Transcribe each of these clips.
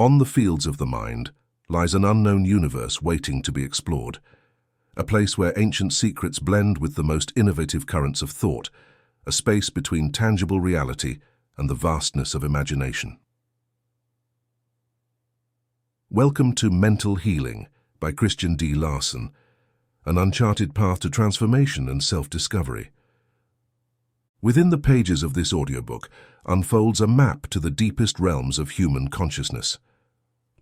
On the fields of the mind lies an unknown universe waiting to be explored, a place where ancient secrets blend with the most innovative currents of thought, a space between tangible reality and the vastness of imagination. Welcome to Mental Healing by Christian D. Larson, an uncharted path to transformation and self-discovery. Within the pages of this audiobook unfolds a map to the deepest realms of human consciousness.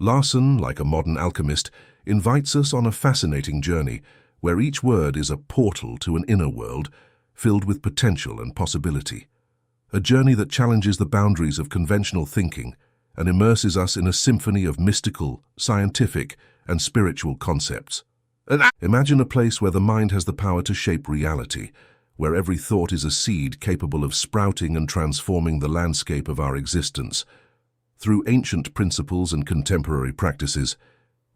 Larson, like a modern alchemist, invites us on a fascinating journey where each word is a portal to an inner world filled with potential and possibility. A journey that challenges the boundaries of conventional thinking and immerses us in a symphony of mystical, scientific, and spiritual concepts. Imagine a place where the mind has the power to shape reality, where every thought is a seed capable of sprouting and transforming the landscape of our existence. Through ancient principles and contemporary practices,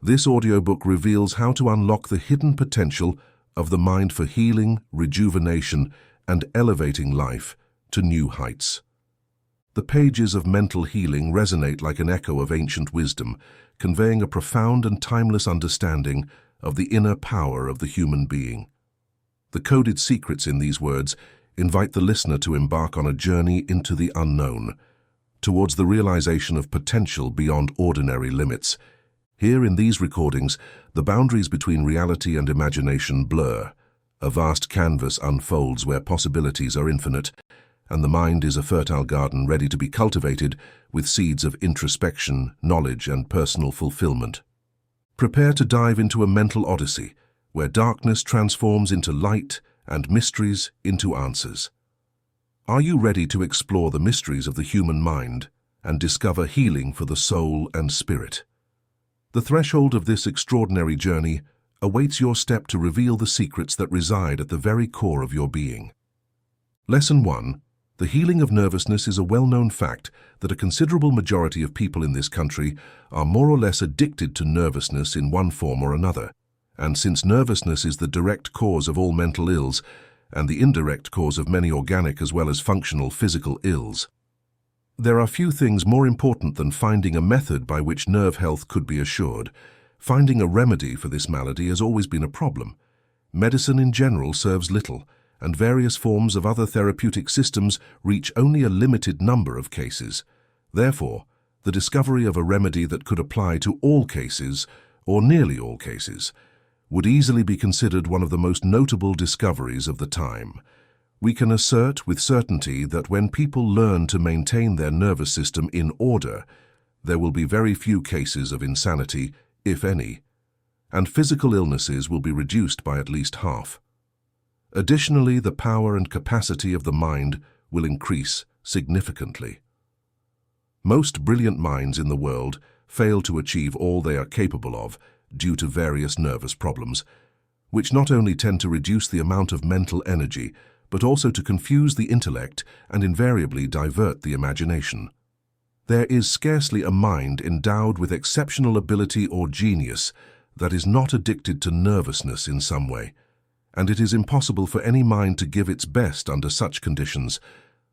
this audiobook reveals how to unlock the hidden potential of the mind for healing, rejuvenation, and elevating life to new heights. The pages of Mental Healing resonate like an echo of ancient wisdom, conveying a profound and timeless understanding of the inner power of the human being. The coded secrets in these words invite the listener to embark on a journey into the unknown, towards the realization of potential beyond ordinary limits. Here in these recordings, the boundaries between reality and imagination blur. A vast canvas unfolds where possibilities are infinite, and the mind is a fertile garden ready to be cultivated with seeds of introspection, knowledge, and personal fulfillment. Prepare to dive into a mental odyssey, where darkness transforms into light and mysteries into answers. Are you ready to explore the mysteries of the human mind and discover healing for the soul and spirit? The threshold of this extraordinary journey awaits your step to reveal the secrets that reside at the very core of your being. Lesson 1. The healing of nervousness is a well-known fact that a considerable majority of people in this country are more or less addicted to nervousness in one form or another. And since nervousness is the direct cause of all mental ills and the indirect cause of many organic as well as functional physical ills, there are few things more important than finding a method by which nerve health could be assured. Finding a remedy for this malady has always been a problem. Medicine in general serves little, and various forms of other therapeutic systems reach only a limited number of cases. Therefore, the discovery of a remedy that could apply to all cases, or nearly all cases, would easily be considered one of the most notable discoveries of the time. We can assert with certainty that when people learn to maintain their nervous system in order, there will be very few cases of insanity, if any, and physical illnesses will be reduced by at least half. Additionally, the power and capacity of the mind will increase significantly. Most brilliant minds in the world fail to achieve all they are capable of due to various nervous problems, which not only tend to reduce the amount of mental energy, but also to confuse the intellect and invariably divert the imagination. There is scarcely a mind endowed with exceptional ability or genius that is not addicted to nervousness in some way, and it is impossible for any mind to give its best under such conditions.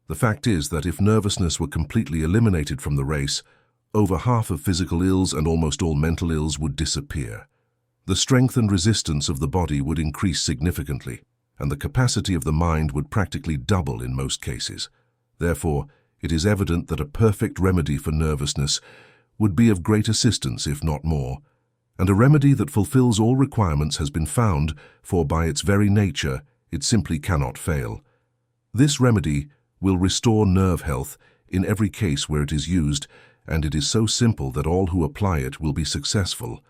The fact is that if nervousness were completely eliminated from the race, over half of physical ills and almost all mental ills would disappear. The strength and resistance of the body would increase significantly, and the capacity of the mind would practically double in most cases. Therefore, it is evident that a perfect remedy for nervousness would be of great assistance, if not more, and a remedy that fulfills all requirements has been found, for by its very nature, it simply cannot fail. This remedy will restore nerve health in every case where it is used, and it is so simple that all who apply it will be successful.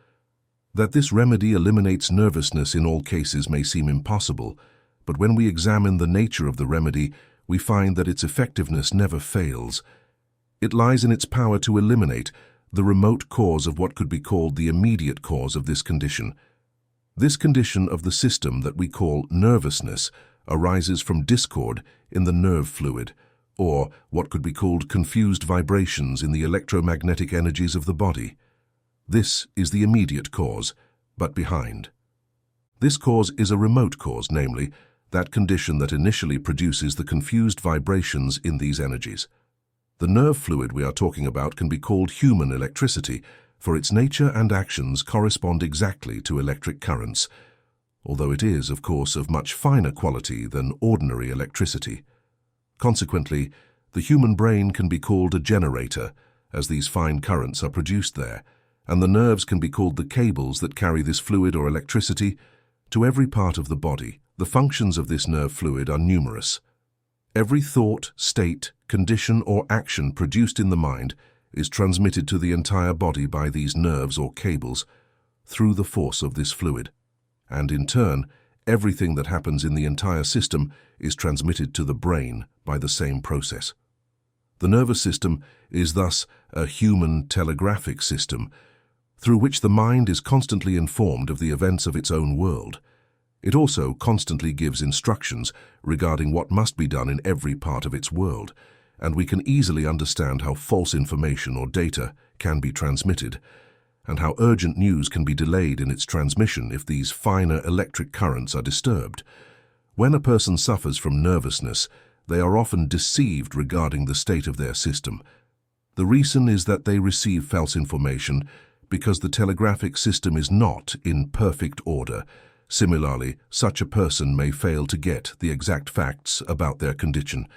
That this remedy eliminates nervousness in all cases may seem impossible, but when we examine the nature of the remedy, we find that its effectiveness never fails. It lies in its power to eliminate the remote cause of what could be called the immediate cause of this condition. This condition of the system that we call nervousness arises from discord in the nerve fluid, or what could be called confused vibrations in the electromagnetic energies of the body. This is the immediate cause, but behind. This cause is a remote cause, namely, that condition that initially produces the confused vibrations in these energies. The nerve fluid we are talking about can be called human electricity, for its nature and actions correspond exactly to electric currents, although it is, of course, of much finer quality than ordinary electricity. Consequently, the human brain can be called a generator, as these fine currents are produced there, and the nerves can be called the cables that carry this fluid or electricity to every part of the body. The functions of this nerve fluid are numerous. Every thought, state, condition, or action produced in the mind is transmitted to the entire body by these nerves or cables through the force of this fluid. And in turn, everything that happens in the entire system is transmitted to the brain by the same process. The nervous system is thus a human telegraphic system through which the mind is constantly informed of the events of its own world. It also constantly gives instructions regarding what must be done in every part of its world, and we can easily understand how false information or data can be transmitted, and how urgent news can be delayed in its transmission if these finer electric currents are disturbed. When a person suffers from nervousness, they are often deceived regarding the state of their system. The reason is that they receive false information because the telegraphic system is not in perfect order. Similarly, such a person may fail to get the exact facts about their condition.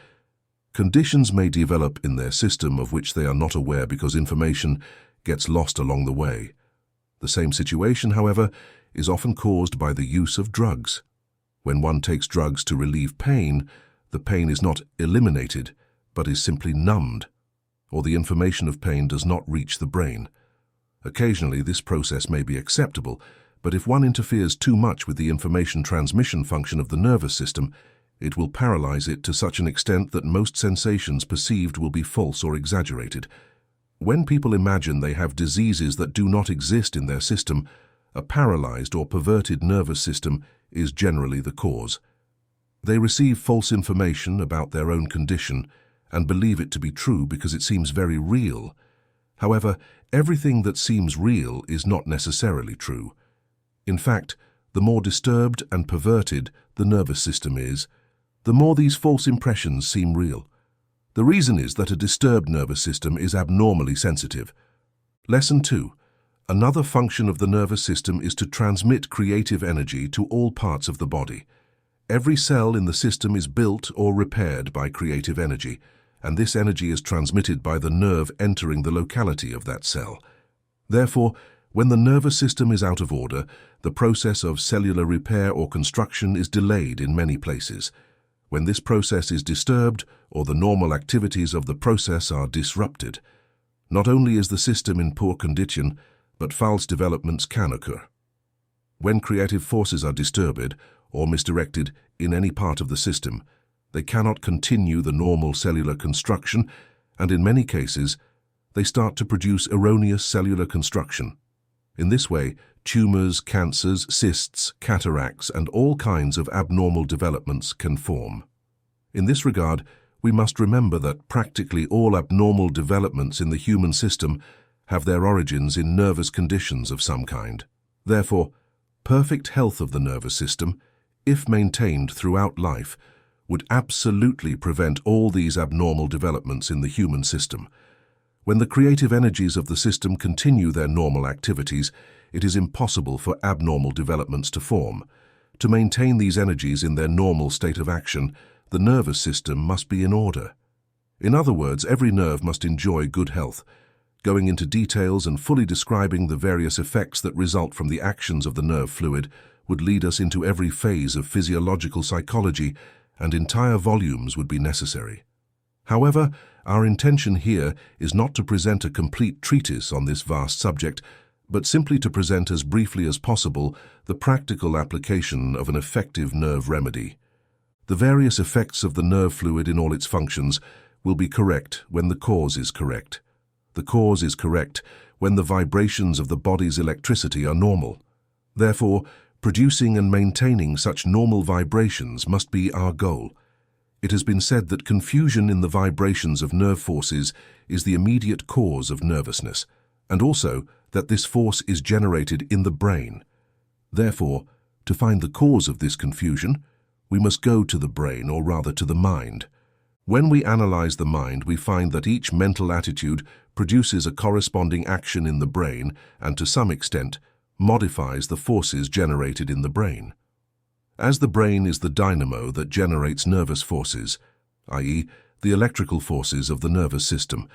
Conditions may develop in their system of which they are not aware because information gets lost along the way. The same situation, however, is often caused by the use of drugs. When one takes drugs to relieve pain, the pain is not eliminated, but is simply numbed, or the information of pain does not reach the brain. Occasionally, this process may be acceptable, but if one interferes too much with the information transmission function of the nervous system, it will paralyze it to such an extent that most sensations perceived will be false or exaggerated. When people imagine they have diseases that do not exist in their system, a paralyzed or perverted nervous system is generally the cause. They receive false information about their own condition and believe it to be true because it seems very real. However, everything that seems real is not necessarily true. In fact, the more disturbed and perverted the nervous system is, the more these false impressions seem real. The reason is that a disturbed nervous system is abnormally sensitive. Lesson 2. Another function of the nervous system is to transmit creative energy to all parts of the body. Every cell in the system is built or repaired by creative energy, and this energy is transmitted by the nerve entering the locality of that cell. Therefore, when the nervous system is out of order, the process of cellular repair or construction is delayed in many places. When this process is disturbed, or the normal activities of the process are disrupted, not only is the system in poor condition, but false developments can occur. When creative forces are disturbed or misdirected in any part of the system, they cannot continue the normal cellular construction, and in many cases, they start to produce erroneous cellular construction. In this way, tumors, cancers, cysts, cataracts, and all kinds of abnormal developments can form. In this regard, we must remember that practically all abnormal developments in the human system have their origins in nervous conditions of some kind. Therefore, perfect health of the nervous system, if maintained throughout life, would absolutely prevent all these abnormal developments in the human system. When the creative energies of the system continue their normal activities, it is impossible for abnormal developments to form. To maintain these energies in their normal state of action, the nervous system must be in order. In other words, every nerve must enjoy good health. Going into details and fully describing the various effects that result from the actions of the nerve fluid would lead us into every phase of physiological psychology, and entire volumes would be necessary. However, our intention here is not to present a complete treatise on this vast subject, but simply to present as briefly as possible the practical application of an effective nerve remedy. The various effects of the nerve fluid in all its functions will be correct when the cause is correct. The cause is correct when the vibrations of the body's electricity are normal. Therefore, producing and maintaining such normal vibrations must be our goal. It has been said that confusion in the vibrations of nerve forces is the immediate cause of nervousness, and also that this force is generated in the brain. Therefore, to find the cause of this confusion, we must go to the brain, or rather to the mind. When we analyze the mind, we find that each mental attitude produces a corresponding action in the brain and, to some extent, modifies the forces generated in the brain. As the brain is the dynamo that generates nervous forces, i.e., the electrical forces of the nervous system,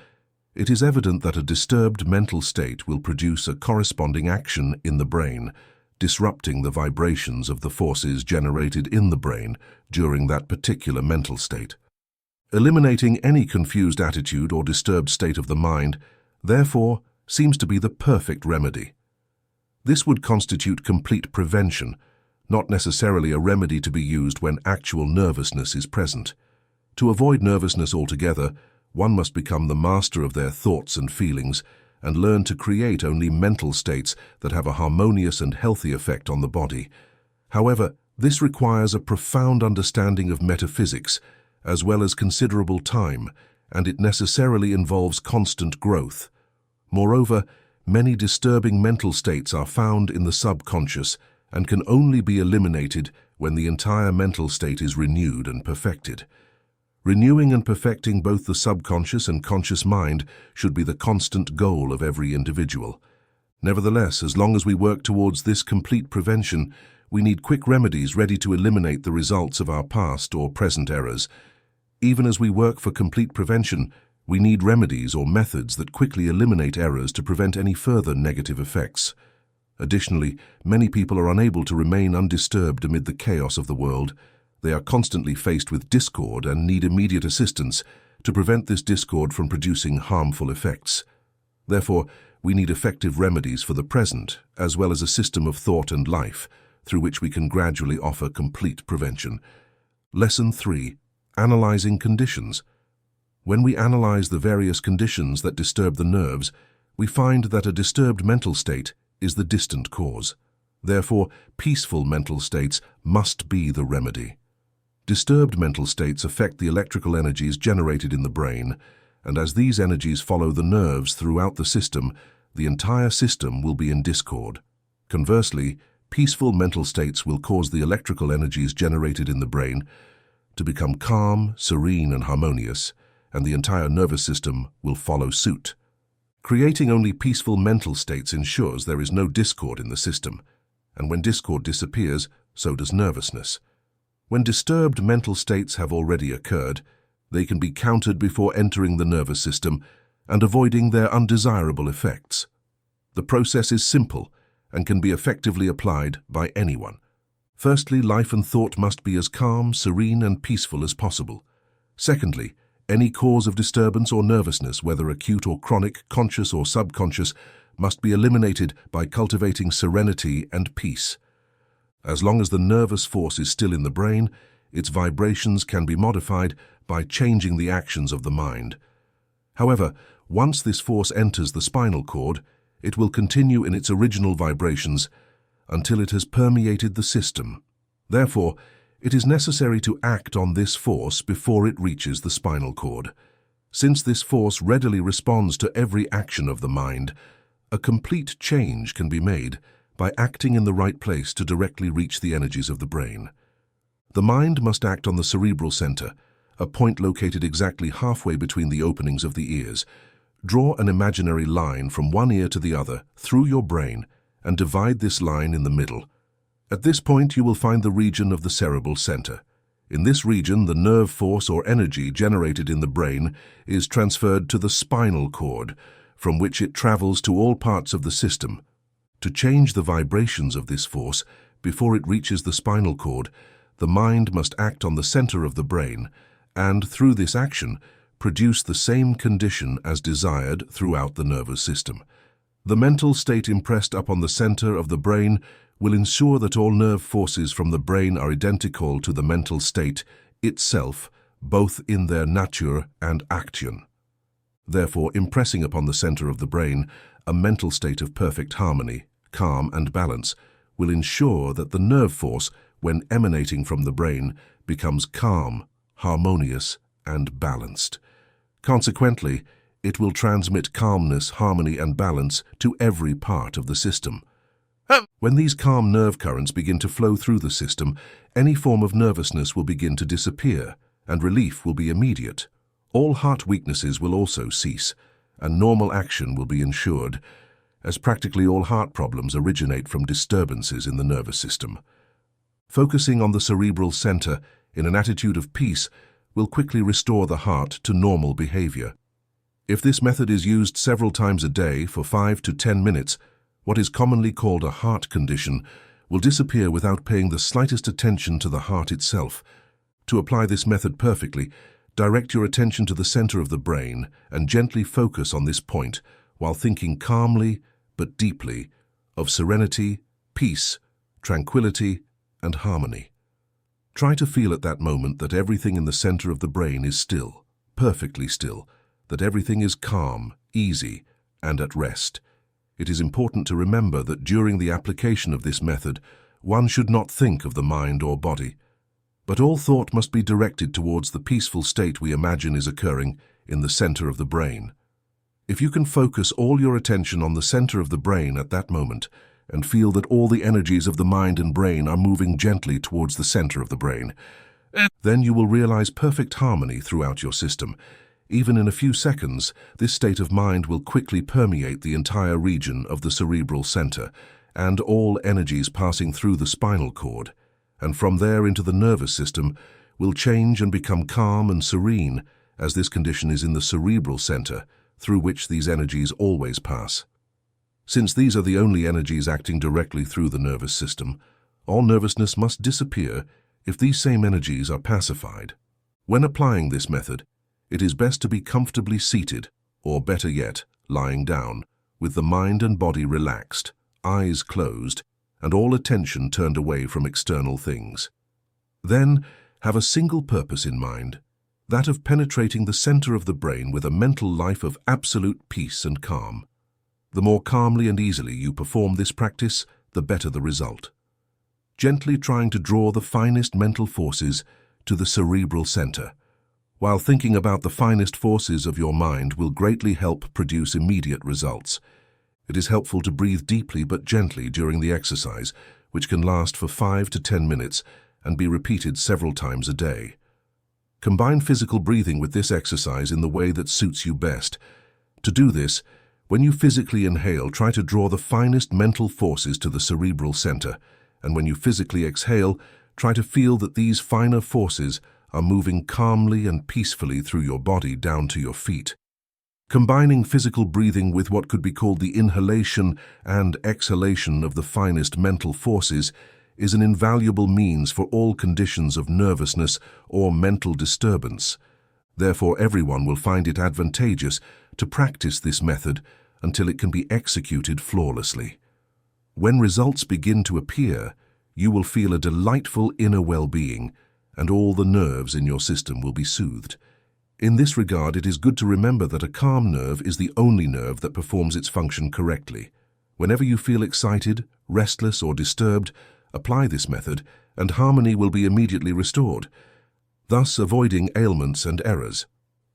it is evident that a disturbed mental state will produce a corresponding action in the brain, disrupting the vibrations of the forces generated in the brain during that particular mental state. Eliminating any confused attitude or disturbed state of the mind, therefore, seems to be the perfect remedy. This would constitute complete prevention, not necessarily a remedy to be used when actual nervousness is present. To avoid nervousness altogether, one must become the master of their thoughts and feelings and learn to create only mental states that have a harmonious and healthy effect on the body. However, this requires a profound understanding of metaphysics, as well as considerable time, and it necessarily involves constant growth. Moreover, many disturbing mental states are found in the subconscious and can only be eliminated when the entire mental state is renewed and perfected. Renewing and perfecting both the subconscious and conscious mind should be the constant goal of every individual. Nevertheless, as long as we work towards this complete prevention, we need quick remedies ready to eliminate the results of our past or present errors. Even as we work for complete prevention, we need remedies or methods that quickly eliminate errors to prevent any further negative effects. Additionally, many people are unable to remain undisturbed amid the chaos of the world. They are constantly faced with discord and need immediate assistance to prevent this discord from producing harmful effects. Therefore, we need effective remedies for the present, as well as a system of thought and life, through which we can gradually offer complete prevention. Lesson 3. Analyzing conditions. When we analyze the various conditions that disturb the nerves, we find that a disturbed mental state is the distant cause. Therefore, peaceful mental states must be the remedy. Disturbed mental states affect the electrical energies generated in the brain, and as these energies follow the nerves throughout the system, the entire system will be in discord. Conversely, peaceful mental states will cause the electrical energies generated in the brain to become calm, serene, and harmonious, and the entire nervous system will follow suit. Creating only peaceful mental states ensures there is no discord in the system, and when discord disappears, so does nervousness. When disturbed mental states have already occurred, they can be countered before entering the nervous system and avoiding their undesirable effects. The process is simple and can be effectively applied by anyone. Firstly, life and thought must be as calm, serene, and peaceful as possible. Secondly, any cause of disturbance or nervousness, whether acute or chronic, conscious or subconscious, must be eliminated by cultivating serenity and peace. As long as the nervous force is still in the brain, its vibrations can be modified by changing the actions of the mind. However, once this force enters the spinal cord, it will continue in its original vibrations until it has permeated the system. Therefore, it is necessary to act on this force before it reaches the spinal cord. Since this force readily responds to every action of the mind, a complete change can be made by acting in the right place to directly reach the energies of the brain. The mind must act on the cerebral center, a point located exactly halfway between the openings of the ears. Draw an imaginary line from one ear to the other through your brain and divide this line in the middle. At this point, you will find the region of the cerebral center. In this region, the nerve force or energy generated in the brain is transferred to the spinal cord, from which it travels to all parts of the system. To change the vibrations of this force before it reaches the spinal cord, the mind must act on the center of the brain and, through this action, produce the same condition as desired throughout the nervous system. The mental state impressed upon the center of the brain will ensure that all nerve forces from the brain are identical to the mental state itself, both in their nature and action. Therefore, impressing upon the center of the brain a mental state of perfect harmony, calm, and balance will ensure that the nerve force, when emanating from the brain, becomes calm, harmonious, and balanced. Consequently, it will transmit calmness, harmony, and balance to every part of the system. When these calm nerve currents begin to flow through the system, any form of nervousness will begin to disappear, and relief will be immediate. All heart weaknesses will also cease, and normal action will be ensured, as practically all heart problems originate from disturbances in the nervous system. Focusing on the cerebral center in an attitude of peace will quickly restore the heart to normal behavior. If this method is used several times a day for 5 to 10 minutes, what is commonly called a heart condition will disappear without paying the slightest attention to the heart itself. To apply this method perfectly, direct your attention to the center of the brain and gently focus on this point while thinking calmly but deeply of serenity, peace, tranquility, and harmony. Try to feel at that moment that everything in the center of the brain is still, perfectly still, that everything is calm, easy, and at rest. It is important to remember that during the application of this method, one should not think of the mind or body, but all thought must be directed towards the peaceful state we imagine is occurring in the center of the brain. If you can focus all your attention on the center of the brain at that moment and feel that all the energies of the mind and brain are moving gently towards the center of the brain, then you will realize perfect harmony throughout your system. Even in a few seconds, this state of mind will quickly permeate the entire region of the cerebral center and all energies passing through the spinal cord, and from there into the nervous system will change and become calm and serene, as this condition is in the cerebral center, through which these energies always pass. Since these are the only energies acting directly through the nervous system, all nervousness must disappear if these same energies are pacified. When applying this method, it is best to be comfortably seated, or better yet, lying down, with the mind and body relaxed, eyes closed, and all attention turned away from external things. Then, have a single purpose in mind, that of penetrating the center of the brain with a mental life of absolute peace and calm. The more calmly and easily you perform this practice, the better the result. Gently trying to draw the finest mental forces to the cerebral center, while thinking about the finest forces of your mind will greatly help produce immediate results. It is helpful to breathe deeply but gently during the exercise, which can last for 5 to 10 minutes and be repeated several times a day. Combine physical breathing with this exercise in the way that suits you best. To do this, when you physically inhale, try to draw the finest mental forces to the cerebral center, and when you physically exhale, try to feel that these finer forces are moving calmly and peacefully through your body down to your feet. Combining physical breathing with what could be called the inhalation and exhalation of the finest mental forces is an invaluable means for all conditions of nervousness or mental disturbance. Therefore, everyone will find it advantageous to practice this method until it can be executed flawlessly. When results begin to appear, you will feel a delightful inner well-being, and all the nerves in your system will be soothed. In this regard, it is good to remember that a calm nerve is the only nerve that performs its function correctly. Whenever you feel excited, restless, or disturbed, apply this method, and harmony will be immediately restored, thus avoiding ailments and errors.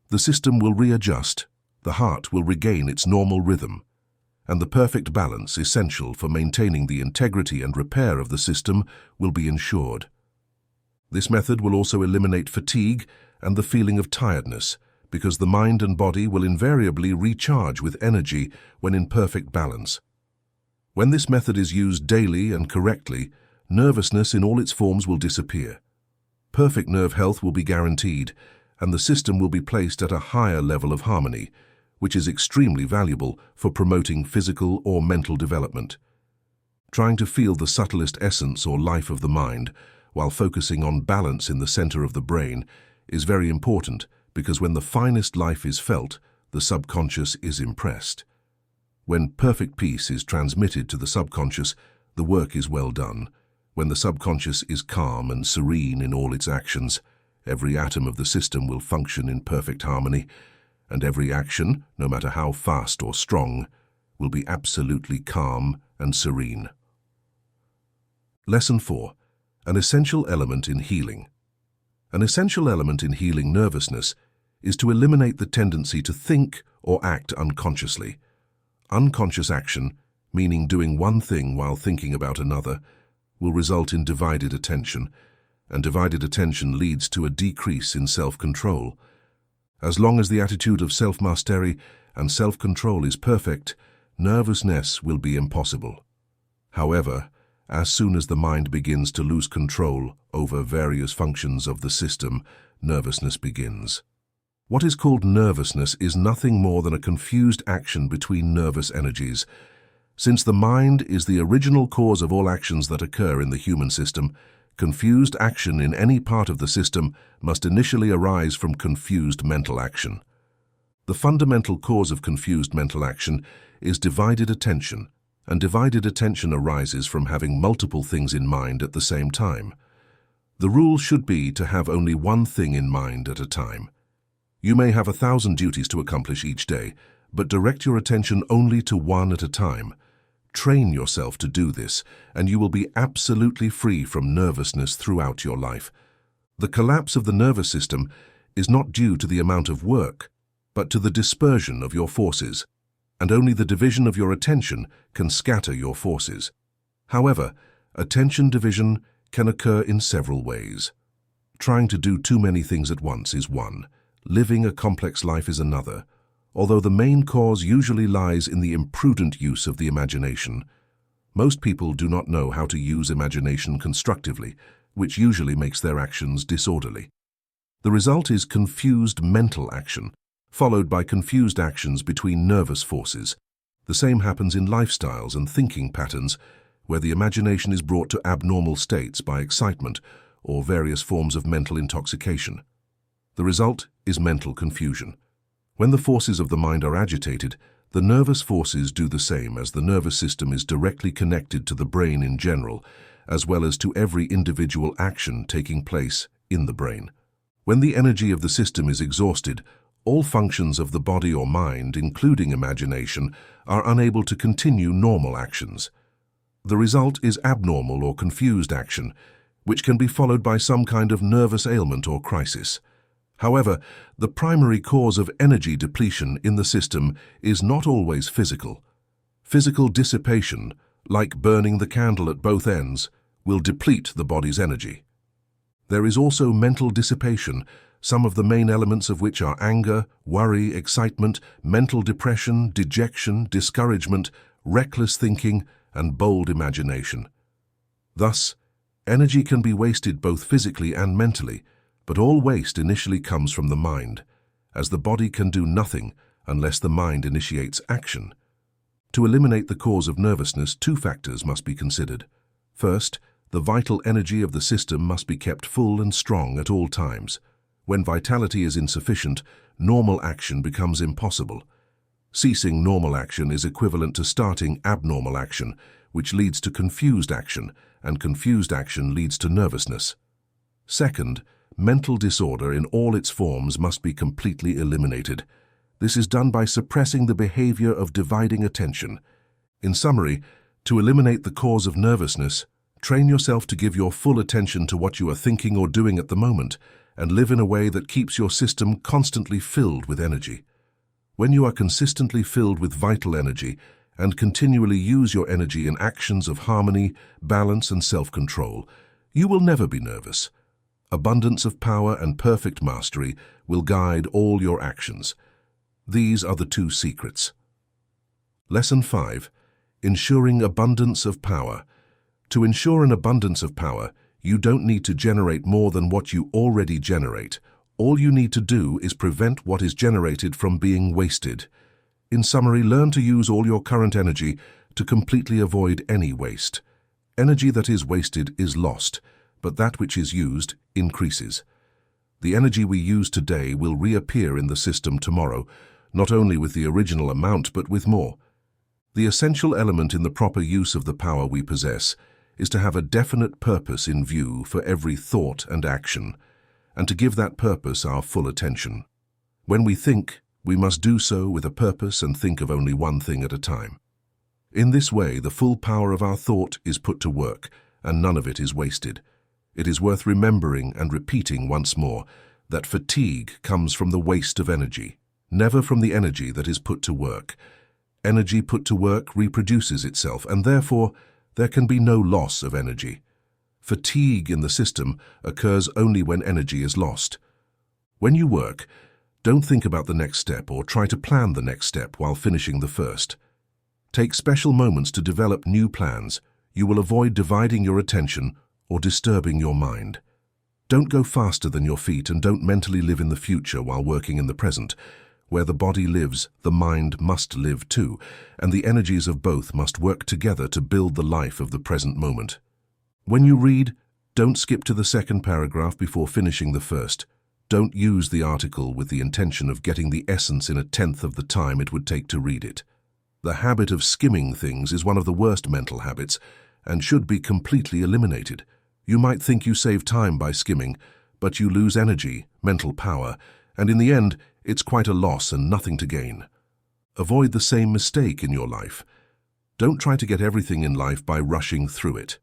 The system will readjust, the heart will regain its normal rhythm, and the perfect balance essential for maintaining the integrity and repair of the system will be ensured. This method will also eliminate fatigue and the feeling of tiredness, because the mind and body will invariably recharge with energy when in perfect balance. When this method is used daily and correctly, nervousness in all its forms will disappear. Perfect nerve health will be guaranteed, and the system will be placed at a higher level of harmony, which is extremely valuable for promoting physical or mental development. Trying to feel the subtlest essence or life of the mind, while focusing on balance in the center of the brain, is very important, because when the finest life is felt, the subconscious is impressed. When perfect peace is transmitted to the subconscious, the work is well done. When the subconscious is calm and serene in all its actions, every atom of the system will function in perfect harmony, and every action, no matter how fast or strong, will be absolutely calm and serene. Lesson 4. An essential element in healing. An essential element in healing nervousness is to eliminate the tendency to think or act unconsciously. Unconscious action, meaning doing one thing while thinking about another, will result in divided attention, and divided attention leads to a decrease in self-control. As long as the attitude of self-mastery and self-control is perfect, nervousness will be impossible. However, as soon as the mind begins to lose control over various functions of the system, nervousness begins. What is called nervousness is nothing more than a confused action between nervous energies. Since the mind is the original cause of all actions that occur in the human system, confused action in any part of the system must initially arise from confused mental action. The fundamental cause of confused mental action is divided attention, and divided attention arises from having multiple things in mind at the same time. The rule should be to have only one thing in mind at a time. You may have 1,000 duties to accomplish each day, but direct your attention only to one at a time. Train yourself to do this, and you will be absolutely free from nervousness throughout your life. The collapse of the nervous system is not due to the amount of work, but to the dispersion of your forces, and only the division of your attention can scatter your forces. However, attention division can occur in several ways. Trying to do too many things at once is one. Living a complex life is another, although the main cause usually lies in the imprudent use of the imagination. Most people do not know how to use imagination constructively, which usually makes their actions disorderly. The result is confused mental action, followed by confused actions between nervous forces. The same happens in lifestyles and thinking patterns, where the imagination is brought to abnormal states by excitement or various forms of mental intoxication. The result is mental confusion. When the forces of the mind are agitated, the nervous forces do the same, as the nervous system is directly connected to the brain in general, as well as to every individual action taking place in the brain. When the energy of the system is exhausted, all functions of the body or mind, including imagination, are unable to continue normal actions. The result is abnormal or confused action, which can be followed by some kind of nervous ailment or crisis. However, the primary cause of energy depletion in the system is not always physical. Physical dissipation, like burning the candle at both ends, will deplete the body's energy. There is also mental dissipation, some of the main elements of which are anger, worry, excitement, mental depression, dejection, discouragement, reckless thinking, and bold imagination. Thus, energy can be wasted both physically and mentally, but all waste initially comes from the mind, as the body can do nothing unless the mind initiates action. To eliminate the cause of nervousness, two factors must be considered. First, the vital energy of the system must be kept full and strong at all times. When vitality is insufficient, normal action becomes impossible. Ceasing normal action is equivalent to starting abnormal action, which leads to confused action, and confused action leads to nervousness. Second, mental disorder in all its forms must be completely eliminated. This is done by suppressing the behavior of dividing attention. In summary, to eliminate the cause of nervousness, train yourself to give your full attention to what you are thinking or doing at the moment, and live in a way that keeps your system constantly filled with energy. When you are consistently filled with vital energy and continually use your energy in actions of harmony, balance, and self-control, you will never be nervous. Abundance of power and perfect mastery will guide all your actions. These are the two secrets. Lesson 5. Ensuring abundance of power. To ensure an abundance of power, you don't need to generate more than what you already generate. All you need to do is prevent what is generated from being wasted. In summary, learn to use all your current energy to completely avoid any waste. Energy that is wasted is lost, but that which is used increases. The energy we use today will reappear in the system tomorrow, not only with the original amount but with more. The essential element in the proper use of the power we possess is to have a definite purpose in view for every thought and action, and to give that purpose our full attention. When we think, we must do so with a purpose and think of only one thing at a time. In this way, the full power of our thought is put to work, and none of it is wasted. It is worth remembering and repeating once more that fatigue comes from the waste of energy, never from the energy that is put to work. Energy put to work reproduces itself, and therefore there can be no loss of energy. Fatigue in the system occurs only when energy is lost. When you work, don't think about the next step or try to plan the next step while finishing the first. Take special moments to develop new plans. You will avoid dividing your attention or disturbing your mind. Don't go faster than your feet and don't mentally live in the future while working in the present. Where the body lives, the mind must live too, and the energies of both must work together to build the life of the present moment. When you read, don't skip to the second paragraph before finishing the first. Don't use the article with the intention of getting the essence in a tenth of the time it would take to read it. The habit of skimming things is one of the worst mental habits and should be completely eliminated. You might think you save time by skimming, but you lose energy, mental power, and in the end, it's quite a loss and nothing to gain. Avoid the same mistake in your life. Don't try to get everything in life by rushing through it.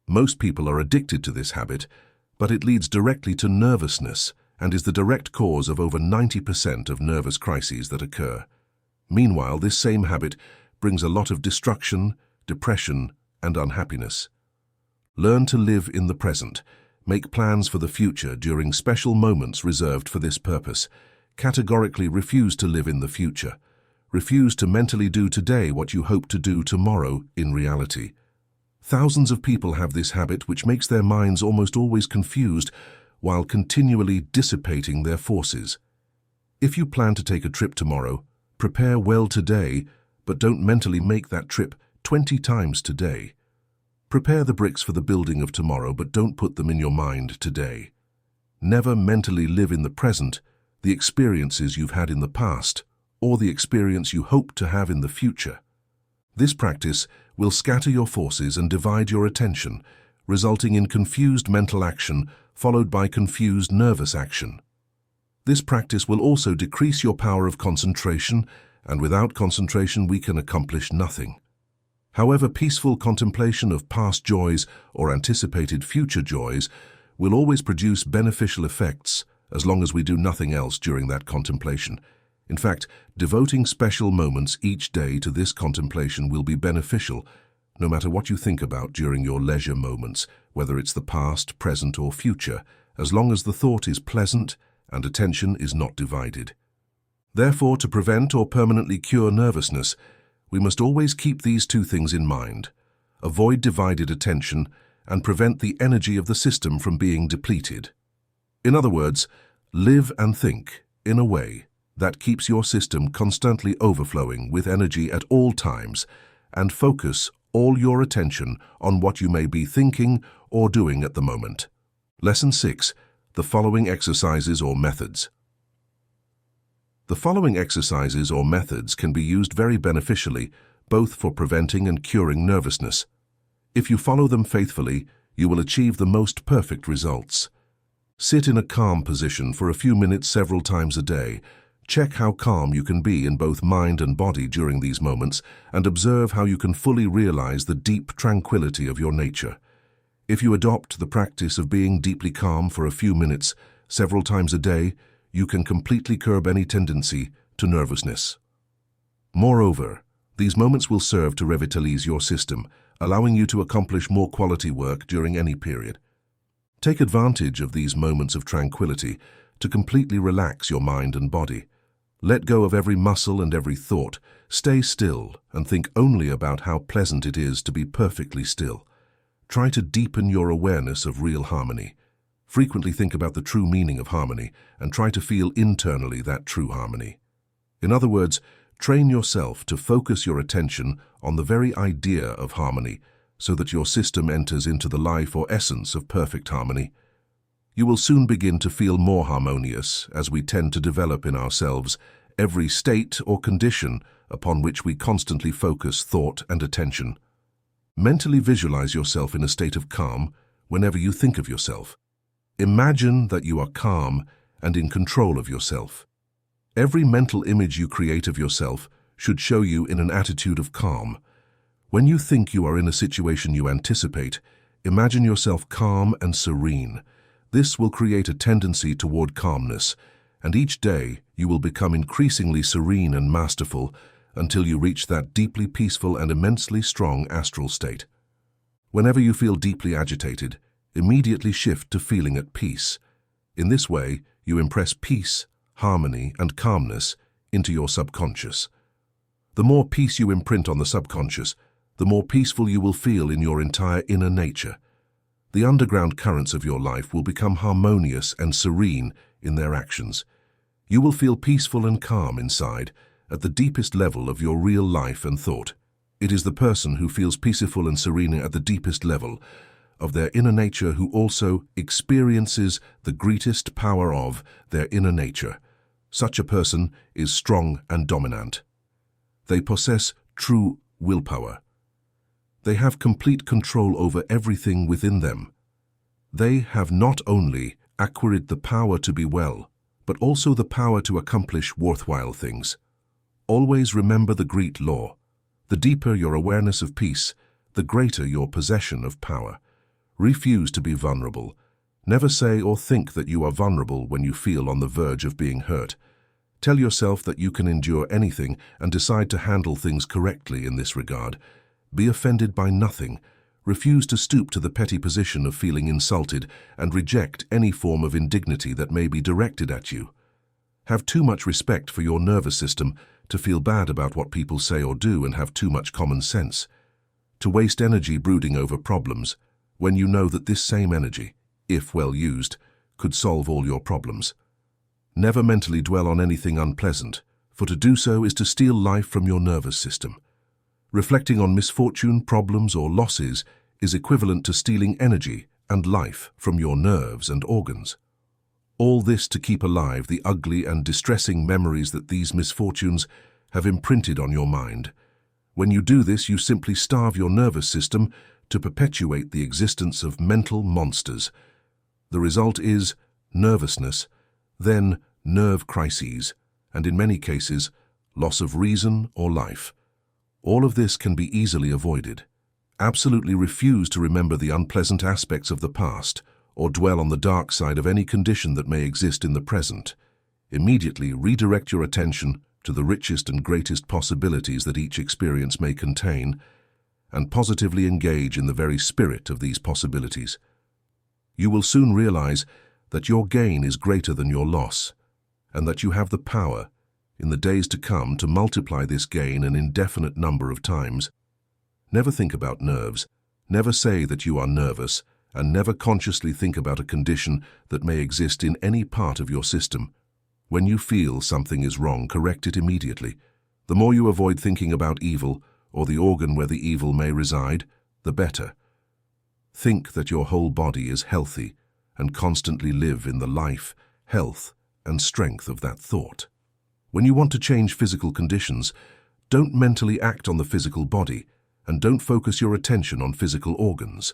Most people are addicted to this habit, but it leads directly to nervousness and is the direct cause of over 90% of nervous crises that occur. Meanwhile, this same habit brings a lot of destruction, depression, and unhappiness. Learn to live in the present. Make plans for the future during special moments reserved for this purpose. Categorically refuse to live in the future. Refuse to mentally do today what you hope to do tomorrow in reality. Thousands of people have this habit, which makes their minds almost always confused while continually dissipating their forces. If you plan to take a trip tomorrow, prepare well today, but don't mentally make that trip 20 times today. Prepare the bricks for the building of tomorrow, but don't put them in your mind today. Never mentally live in the present, the experiences you've had in the past, or the experience you hope to have in the future. This practice will scatter your forces and divide your attention, resulting in confused mental action followed by confused nervous action. This practice will also decrease your power of concentration, and without concentration we can accomplish nothing. However, peaceful contemplation of past joys or anticipated future joys will always produce beneficial effects as long as we do nothing else during that contemplation. In fact, devoting special moments each day to this contemplation will be beneficial, no matter what you think about during your leisure moments, whether it's the past, present, or future, as long as the thought is pleasant and attention is not divided. Therefore, to prevent or permanently cure nervousness, we must always keep these two things in mind: avoid divided attention and prevent the energy of the system from being depleted. In other words, live and think in a way that keeps your system constantly overflowing with energy at all times, and focus all your attention on what you may be thinking or doing at the moment. Lesson 6. The following exercises or methods. The following exercises or methods can be used very beneficially, both for preventing and curing nervousness. If you follow them faithfully, you will achieve the most perfect results. Sit in a calm position for a few minutes several times a day. Check how calm you can be in both mind and body during these moments, and observe how you can fully realize the deep tranquility of your nature. If you adopt the practice of being deeply calm for a few minutes several times a day, you can completely curb any tendency to nervousness. Moreover, these moments will serve to revitalize your system, allowing you to accomplish more quality work during any period. Take advantage of these moments of tranquility to completely relax your mind and body. Let go of every muscle and every thought. Stay still and think only about how pleasant it is to be perfectly still. Try to deepen your awareness of real harmony. Frequently think about the true meaning of harmony and try to feel internally that true harmony. In other words, train yourself to focus your attention on the very idea of harmony so that your system enters into the life or essence of perfect harmony. You will soon begin to feel more harmonious as we tend to develop in ourselves every state or condition upon which we constantly focus thought and attention. Mentally visualize yourself in a state of calm whenever you think of yourself. Imagine that you are calm and in control of yourself. Every mental image you create of yourself should show you in an attitude of calm. When you think you are in a situation you anticipate, imagine yourself calm and serene. This will create a tendency toward calmness, and each day you will become increasingly serene and masterful until you reach that deeply peaceful and immensely strong astral state. Whenever you feel deeply agitated, immediately shift to feeling at peace. In this way, you impress peace, harmony, and calmness into your subconscious. The more peace you imprint on the subconscious, the more peaceful you will feel in your entire inner nature. The underground currents of your life will become harmonious and serene in their actions. You will feel peaceful and calm inside, at the deepest level of your real life and thought. It is the person who feels peaceful and serene at the deepest level of their inner nature who also experiences the greatest power of their inner nature. Such a person is strong and dominant. They possess true willpower. They have complete control over everything within them. They have not only acquired the power to be well, but also the power to accomplish worthwhile things. Always remember the great law. The deeper your awareness of peace, the greater your possession of power. Refuse to be vulnerable. Never say or think that you are vulnerable when you feel on the verge of being hurt. Tell yourself that you can endure anything and decide to handle things correctly in this regard. Be offended by nothing. Refuse to stoop to the petty position of feeling insulted and reject any form of indignity that may be directed at you. Have too much respect for your nervous system to feel bad about what people say or do and have too much common sense. To waste energy brooding over problems when you know that this same energy, if well used, could solve all your problems. Never mentally dwell on anything unpleasant, for to do so is to steal life from your nervous system. Reflecting on misfortune, problems, or losses is equivalent to stealing energy and life from your nerves and organs. All this to keep alive the ugly and distressing memories that these misfortunes have imprinted on your mind. When you do this, you simply starve your nervous system to perpetuate the existence of mental monsters. The result is nervousness, then nerve crises, and in many cases, loss of reason or life. All of this can be easily avoided. Absolutely refuse to remember the unpleasant aspects of the past or dwell on the dark side of any condition that may exist in the present. Immediately redirect your attention to the richest and greatest possibilities that each experience may contain and positively engage in the very spirit of these possibilities. You will soon realize that your gain is greater than your loss and that you have the power in the days to come to multiply this gain an indefinite number of times. Never think about nerves, never say that you are nervous, and never consciously think about a condition that may exist in any part of your system. When you feel something is wrong, correct it immediately. The more you avoid thinking about evil or the organ where the evil may reside, the better. Think that your whole body is healthy and constantly live in the life, health, and strength of that thought. When you want to change physical conditions, don't mentally act on the physical body and don't focus your attention on physical organs.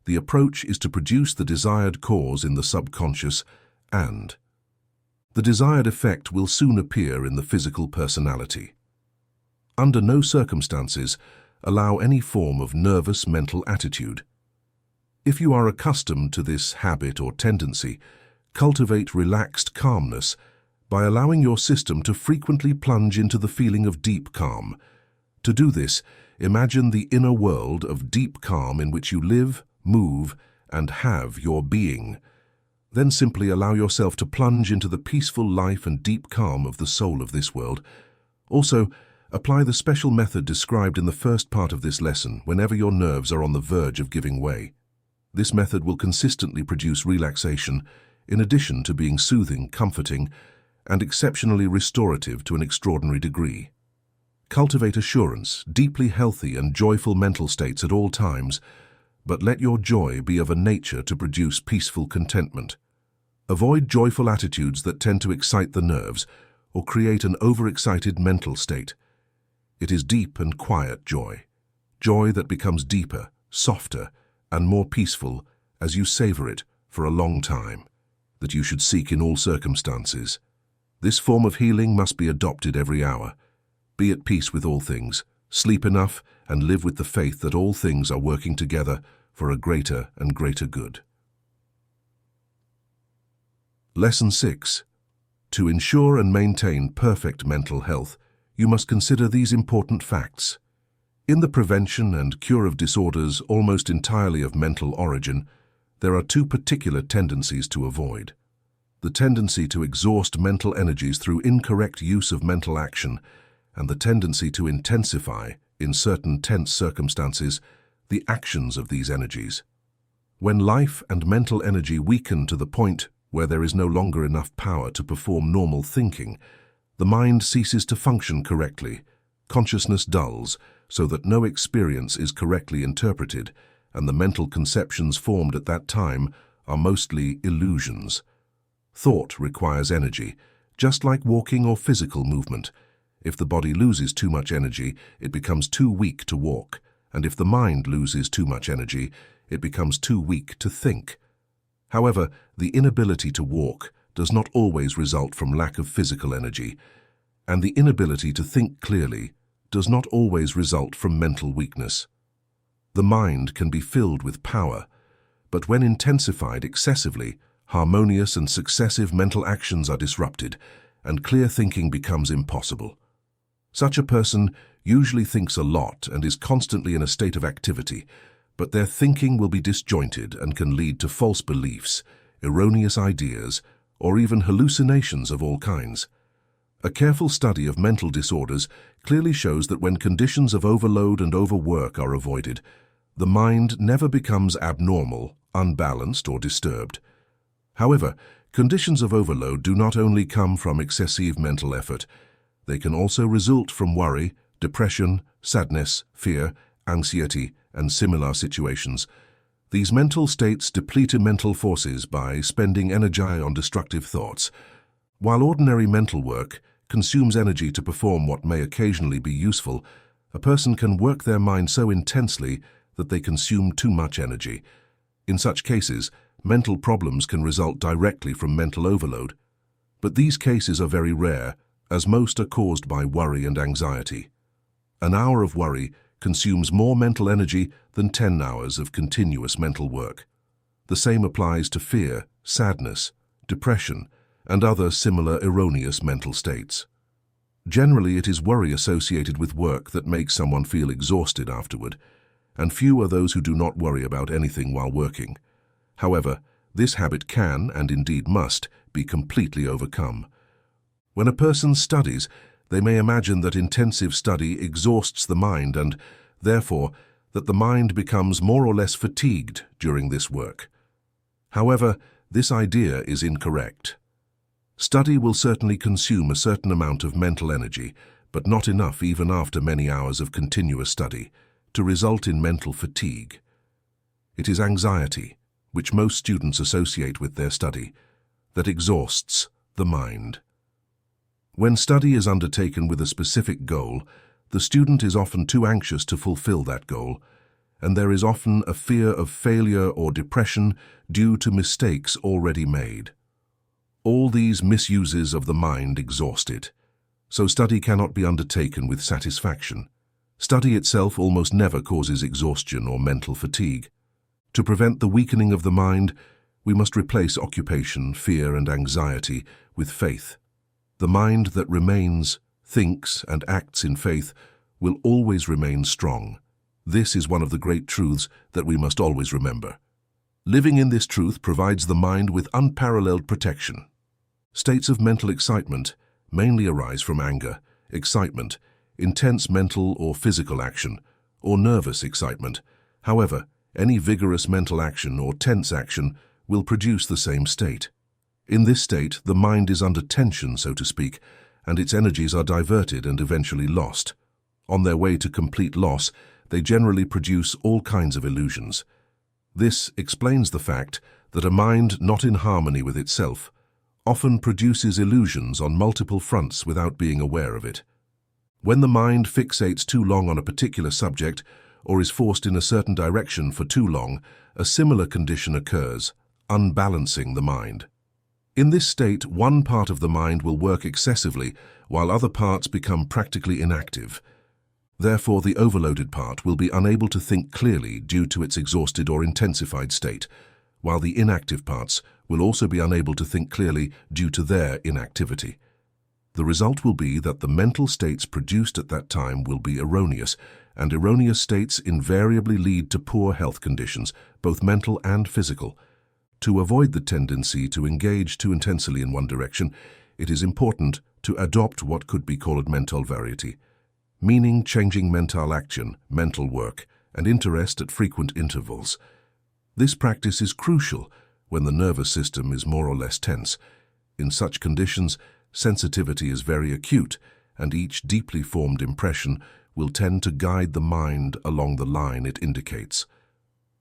The approach is to produce the desired cause in the subconscious, and the desired effect will soon appear in the physical personality. Under no circumstances allow any form of nervous mental attitude. If you are accustomed to this habit or tendency, cultivate relaxed calmness by allowing your system to frequently plunge into the feeling of deep calm. To do this, imagine the inner world of deep calm in which you live, move, and have your being. Then simply allow yourself to plunge into the peaceful life and deep calm of the soul of this world. Also, apply the special method described in the first part of this lesson whenever your nerves are on the verge of giving way. This method will consistently produce relaxation, in addition to being soothing, comforting, and exceptionally restorative to an extraordinary degree. Cultivate assurance, deeply healthy and joyful mental states at all times, but let your joy be of a nature to produce peaceful contentment. Avoid joyful attitudes that tend to excite the nerves or create an overexcited mental state. It is deep and quiet joy, joy that becomes deeper, softer, and more peaceful as you savor it for a long time, that you should seek in all circumstances. This form of healing must be adopted every hour. Be at peace with all things, sleep enough, and live with the faith that all things are working together for a greater and greater good. Lesson 6. To ensure and maintain perfect mental health, you must consider these important facts. In the prevention and cure of disorders almost entirely of mental origin, There are two particular tendencies to avoid. The tendency to exhaust mental energies through incorrect use of mental action, and the tendency to intensify, in certain tense circumstances, the actions of these energies. When life and mental energy weaken to the point where there is no longer enough power to perform normal thinking, the mind ceases to function correctly, consciousness dulls, so that no experience is correctly interpreted, and the mental conceptions formed at that time are mostly illusions. Thought requires energy, just like walking or physical movement. If the body loses too much energy, it becomes too weak to walk, and if the mind loses too much energy, it becomes too weak to think. However, the inability to walk does not always result from lack of physical energy, and the inability to think clearly does not always result from mental weakness. The mind can be filled with power, but when intensified excessively, harmonious and successive mental actions are disrupted, and clear thinking becomes impossible. Such a person usually thinks a lot and is constantly in a state of activity, but their thinking will be disjointed and can lead to false beliefs, erroneous ideas, or even hallucinations of all kinds. A careful study of mental disorders clearly shows that when conditions of overload and overwork are avoided, the mind never becomes abnormal, unbalanced, or disturbed. However, conditions of overload do not only come from excessive mental effort. They can also result from worry, depression, sadness, fear, anxiety, and similar situations. These mental states deplete mental forces by spending energy on destructive thoughts. While ordinary mental work consumes energy to perform what may occasionally be useful, a person can work their mind so intensely that they consume too much energy. In such cases, mental problems can result directly from mental overload. But these cases are very rare, as most are caused by worry and anxiety. An hour of worry consumes more mental energy than 10 hours of continuous mental work. The same applies to fear, sadness, depression, and other similar erroneous mental states. Generally, it is worry associated with work that makes someone feel exhausted afterward, and few are those who do not worry about anything while working. However, this habit can, and indeed must, be completely overcome. When a person studies, they may imagine that intensive study exhausts the mind and, therefore, that the mind becomes more or less fatigued during this work. However, this idea is incorrect. Study will certainly consume a certain amount of mental energy, but not enough even after many hours of continuous study, to result in mental fatigue. It is anxiety, which most students associate with their study, that exhausts the mind. When study is undertaken with a specific goal, the student is often too anxious to fulfill that goal, and there is often a fear of failure or depression due to mistakes already made. All these misuses of the mind exhaust it, so study cannot be undertaken with satisfaction. Study itself almost never causes exhaustion or mental fatigue. To prevent the weakening of the mind, we must replace occupation, fear, and anxiety with faith. The mind that remains, thinks, and acts in faith will always remain strong. This is one of the great truths that we must always remember. Living in this truth provides the mind with unparalleled protection. States of mental excitement mainly arise from anger, excitement, intense mental or physical action, or nervous excitement. However, any vigorous mental action or tense action will produce the same state. In this state, the mind is under tension, so to speak, and its energies are diverted and eventually lost. On their way to complete loss, they generally produce all kinds of illusions. This explains the fact that a mind not in harmony with itself often produces illusions on multiple fronts without being aware of it. When the mind fixates too long on a particular subject or is forced in a certain direction for too long, a similar condition occurs, unbalancing the mind. In this state, one part of the mind will work excessively while other parts become practically inactive. Therefore, the overloaded part will be unable to think clearly due to its exhausted or intensified state, while the inactive parts will also be unable to think clearly due to their inactivity. The result will be that the mental states produced at that time will be erroneous, and erroneous states invariably lead to poor health conditions, both mental and physical. To avoid the tendency to engage too intensely in one direction, it is important to adopt what could be called mental variety, meaning changing mental action, mental work, and interest at frequent intervals. This practice is crucial when the nervous system is more or less tense. In such conditions, sensitivity is very acute, and each deeply formed impression will tend to guide the mind along the line it indicates.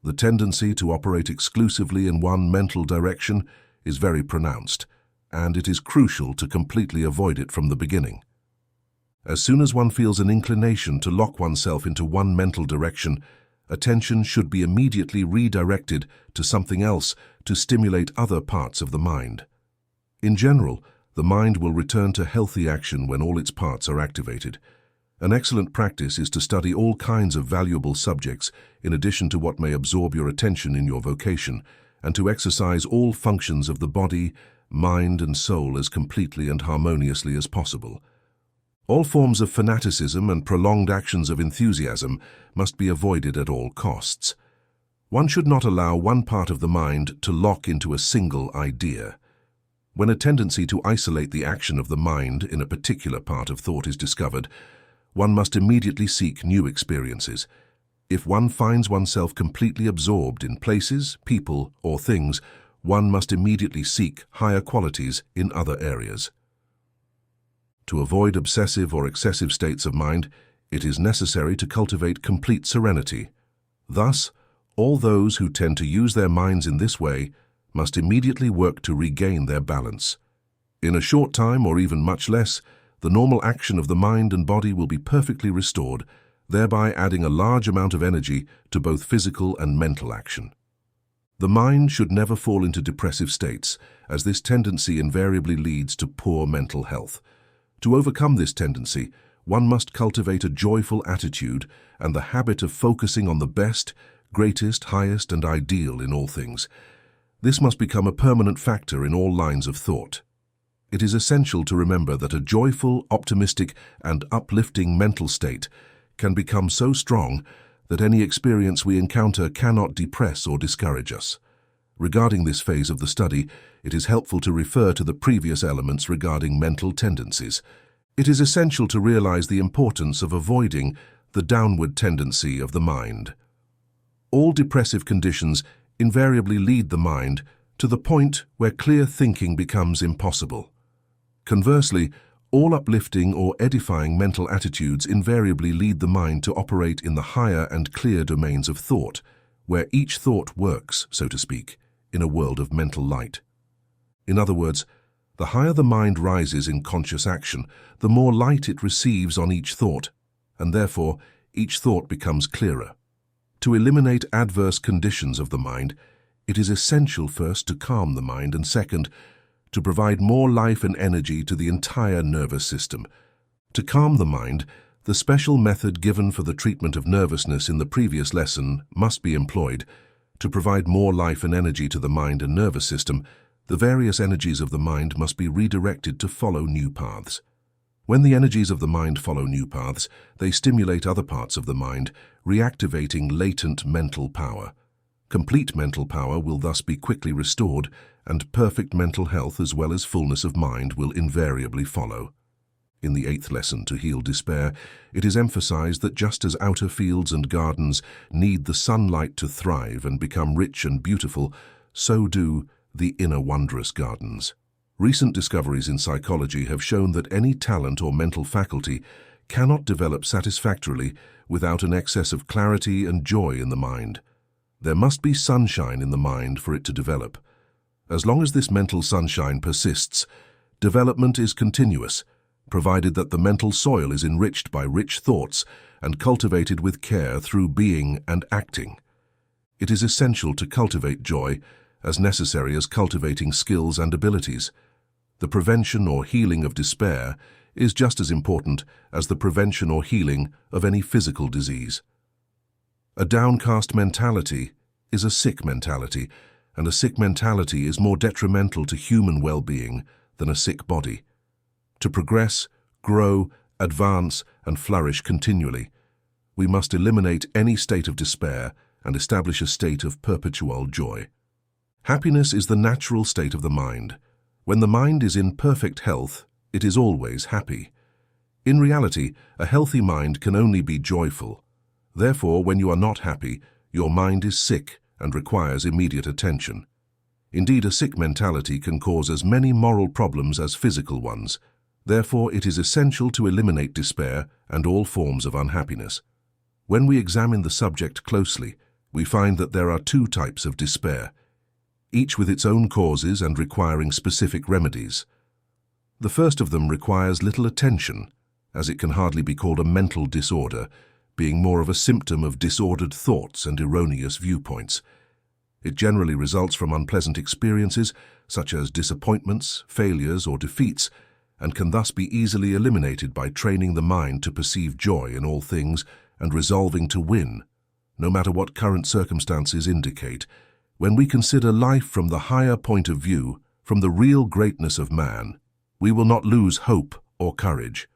The tendency to operate exclusively in one mental direction is very pronounced, and it is crucial to completely avoid it from the beginning. As soon as one feels an inclination to lock oneself into one mental direction, attention should be immediately redirected to something else to stimulate other parts of the mind. In general, the mind will return to healthy action when all its parts are activated. An excellent practice is to study all kinds of valuable subjects in addition to what may absorb your attention in your vocation, and to exercise all functions of the body, mind, and soul as completely and harmoniously as possible. All forms of fanaticism and prolonged actions of enthusiasm must be avoided at all costs. One should not allow one part of the mind to lock into a single idea. When a tendency to isolate the action of the mind in a particular part of thought is discovered, one must immediately seek new experiences. If one finds oneself completely absorbed in places, people, or things, one must immediately seek higher qualities in other areas. To avoid obsessive or excessive states of mind, it is necessary to cultivate complete serenity. Thus, all those who tend to use their minds in this way must immediately work to regain their balance. In a short time, or even much less, the normal action of the mind and body will be perfectly restored, thereby adding a large amount of energy to both physical and mental action. The mind should never fall into depressive states, as this tendency invariably leads to poor mental health. To overcome this tendency, one must cultivate a joyful attitude and the habit of focusing on the best, greatest, highest, and ideal in all things. This must become a permanent factor in all lines of thought. It is essential to remember that a joyful, optimistic, and uplifting mental state can become so strong that any experience we encounter cannot depress or discourage us. Regarding this phase of the study, it is helpful to refer to the previous elements regarding mental tendencies. It is essential to realize the importance of avoiding the downward tendency of the mind. All depressive conditions invariably lead the mind to the point where clear thinking becomes impossible. Conversely, all uplifting or edifying mental attitudes invariably lead the mind to operate in the higher and clear domains of thought, where each thought works, so to speak, in a world of mental light. In other words, the higher the mind rises in conscious action, the more light it receives on each thought, and therefore each thought becomes clearer. To eliminate adverse conditions of the mind, it is essential first to calm the mind, and second, to provide more life and energy to the entire nervous system. To calm the mind, the special method given for the treatment of nervousness in the previous lesson must be employed. To provide more life and energy to the mind and nervous system, the various energies of the mind must be redirected to follow new paths. When the energies of the mind follow new paths, they stimulate other parts of the mind, reactivating latent mental power. Complete mental power will thus be quickly restored, and perfect mental health as well as fullness of mind will invariably follow. In the 8th lesson, To Heal Despair, it is emphasized that just as outer fields and gardens need the sunlight to thrive and become rich and beautiful, so do the inner wondrous gardens. Recent discoveries in psychology have shown that any talent or mental faculty cannot develop satisfactorily without an excess of clarity and joy in the mind. There must be sunshine in the mind for it to develop. As long as this mental sunshine persists, development is continuous, provided that the mental soil is enriched by rich thoughts and cultivated with care through being and acting. It is essential to cultivate joy, as necessary as cultivating skills and abilities. The prevention or healing of despair is just as important as the prevention or healing of any physical disease. A downcast mentality is a sick mentality, and a sick mentality is more detrimental to human well-being than a sick body. To progress, grow, advance, and flourish continually, we must eliminate any state of despair and establish a state of perpetual joy. Happiness is the natural state of the mind. When the mind is in perfect health, it is always happy. In reality, a healthy mind can only be joyful. Therefore, when you are not happy, your mind is sick and requires immediate attention. Indeed, a sick mentality can cause as many moral problems as physical ones. Therefore, it is essential to eliminate despair and all forms of unhappiness. When we examine the subject closely, we find that there are two types of despair, each with its own causes and requiring specific remedies. The first of them requires little attention, as it can hardly be called a mental disorder, being more of a symptom of disordered thoughts and erroneous viewpoints. It generally results from unpleasant experiences, such as disappointments, failures, or defeats, and can thus be easily eliminated by training the mind to perceive joy in all things and resolving to win, no matter what current circumstances indicate. When we consider life from the higher point of view, from the real greatness of man, we will not lose hope or courage.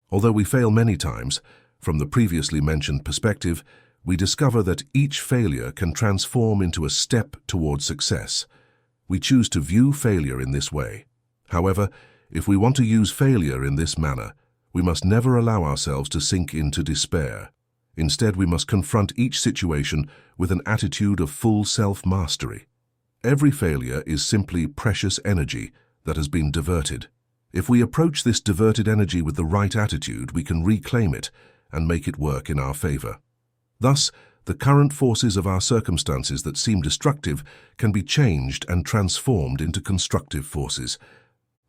Although we fail many times, from the previously mentioned perspective, we discover that each failure can transform into a step towards success. We choose to view failure in this way. However, if we want to use failure in this manner, we must never allow ourselves to sink into despair. Instead, we must confront each situation with an attitude of full self-mastery. Every failure is simply precious energy that has been diverted. If we approach this diverted energy with the right attitude, we can reclaim it and make it work in our favor. Thus, the current forces of our circumstances that seem destructive can be changed and transformed into constructive forces.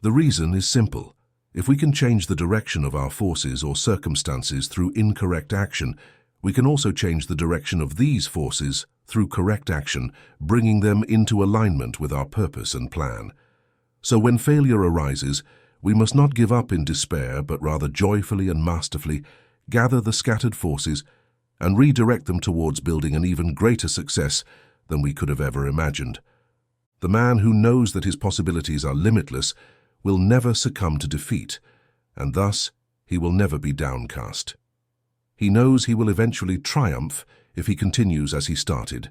The reason is simple. If we can change the direction of our forces or circumstances through incorrect action, we can also change the direction of these forces through correct action, bringing them into alignment with our purpose and plan. So when failure arises, we must not give up in despair, but rather joyfully and masterfully gather the scattered forces and redirect them towards building an even greater success than we could have ever imagined. The man who knows that his possibilities are limitless will never succumb to defeat, and thus he will never be downcast. He knows he will eventually triumph if he continues as he started,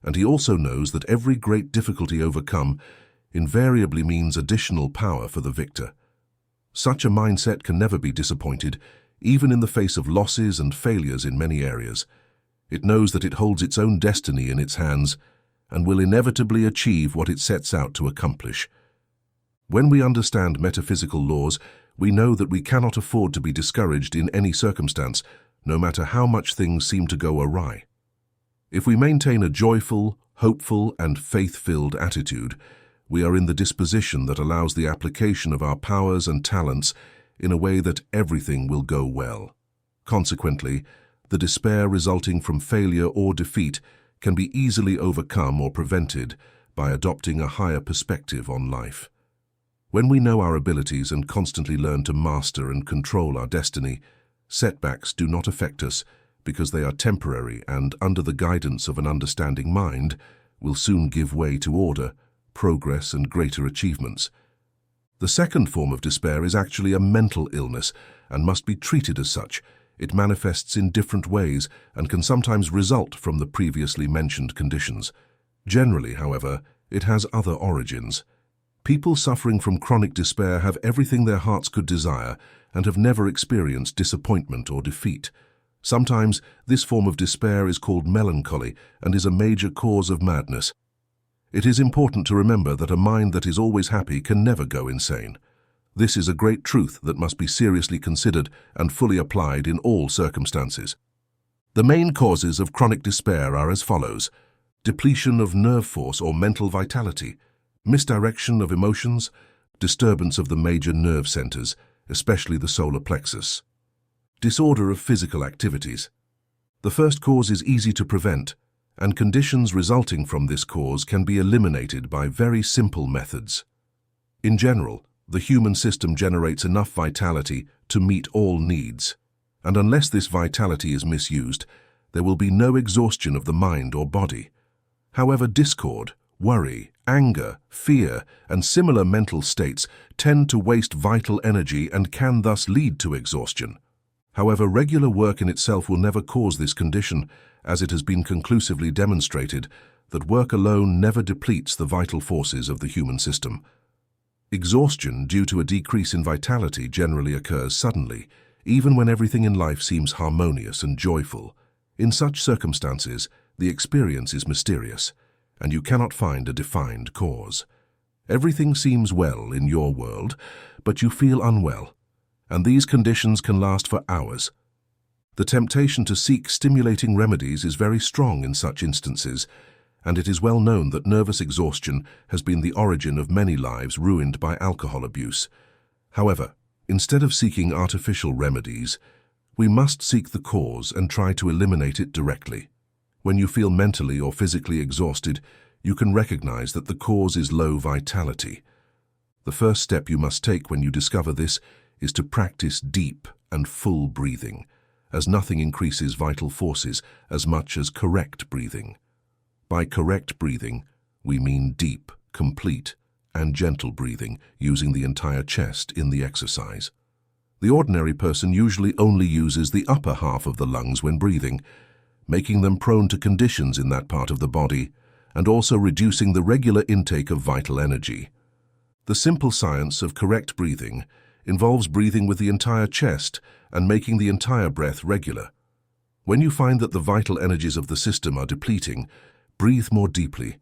and he also knows that every great difficulty overcome invariably means additional power for the victor. Such a mindset can never be disappointed, even in the face of losses and failures in many areas. It knows that it holds its own destiny in its hands and will inevitably achieve what it sets out to accomplish. When we understand metaphysical laws, we know that we cannot afford to be discouraged in any circumstance, no matter how much things seem to go awry. If we maintain a joyful, hopeful, and faith-filled attitude, we are in the disposition that allows the application of our powers and talents in a way that everything will go well. Consequently, the despair resulting from failure or defeat can be easily overcome or prevented by adopting a higher perspective on life. When we know our abilities and constantly learn to master and control our destiny, setbacks do not affect us because they are temporary and, under the guidance of an understanding mind, will soon give way to order, progress, and greater achievements. The second form of despair is actually a mental illness and must be treated as such. It manifests in different ways and can sometimes result from the previously mentioned conditions. Generally, however, it has other origins. People suffering from chronic despair have everything their hearts could desire and have never experienced disappointment or defeat. Sometimes this form of despair is called melancholy and is a major cause of madness. It is important to remember that a mind that is always happy can never go insane. This is a great truth that must be seriously considered and fully applied in all circumstances. The main causes of chronic despair are as follows: depletion of nerve force or mental vitality, misdirection of emotions, disturbance of the major nerve centers, especially the solar plexus. Disorder of physical activities. The first cause is easy to prevent, and conditions resulting from this cause can be eliminated by very simple methods. In general, the human system generates enough vitality to meet all needs, and unless this vitality is misused, there will be no exhaustion of the mind or body. However, discord, worry, anger, fear, and similar mental states tend to waste vital energy and can thus lead to exhaustion. However, regular work in itself will never cause this condition, as it has been conclusively demonstrated that work alone never depletes the vital forces of the human system. Exhaustion due to a decrease in vitality generally occurs suddenly, even when everything in life seems harmonious and joyful. In such circumstances, the experience is mysterious, and you cannot find a defined cause. Everything seems well in your world, but you feel unwell, and these conditions can last for hours. The temptation to seek stimulating remedies is very strong in such instances, and it is well known that nervous exhaustion has been the origin of many lives ruined by alcohol abuse. However, instead of seeking artificial remedies, we must seek the cause and try to eliminate it directly. When you feel mentally or physically exhausted, you can recognize that the cause is low vitality. The first step you must take when you discover this is to practice deep and full breathing, as nothing increases vital forces as much as correct breathing. By correct breathing, we mean deep, complete, and gentle breathing using the entire chest in the exercise. The ordinary person usually only uses the upper half of the lungs when breathing, making them prone to conditions in that part of the body and also reducing the regular intake of vital energy. The simple science of correct breathing involves breathing with the entire chest and making the entire breath regular. When you find that the vital energies of the system are depleting, breathe more deeply,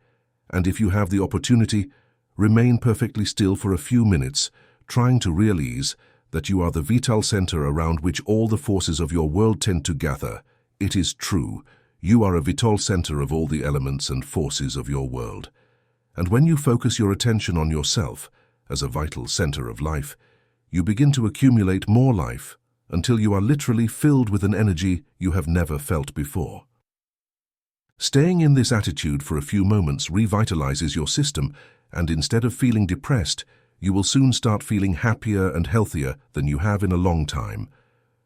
and if you have the opportunity, remain perfectly still for a few minutes, trying to realize that you are the vital center around which all the forces of your world tend to gather. It is true, you are a vital center of all the elements and forces of your world. And when you focus your attention on yourself as a vital center of life, you begin to accumulate more life until you are literally filled with an energy you have never felt before. Staying in this attitude for a few moments revitalizes your system, and instead of feeling depressed, you will soon start feeling happier and healthier than you have in a long time.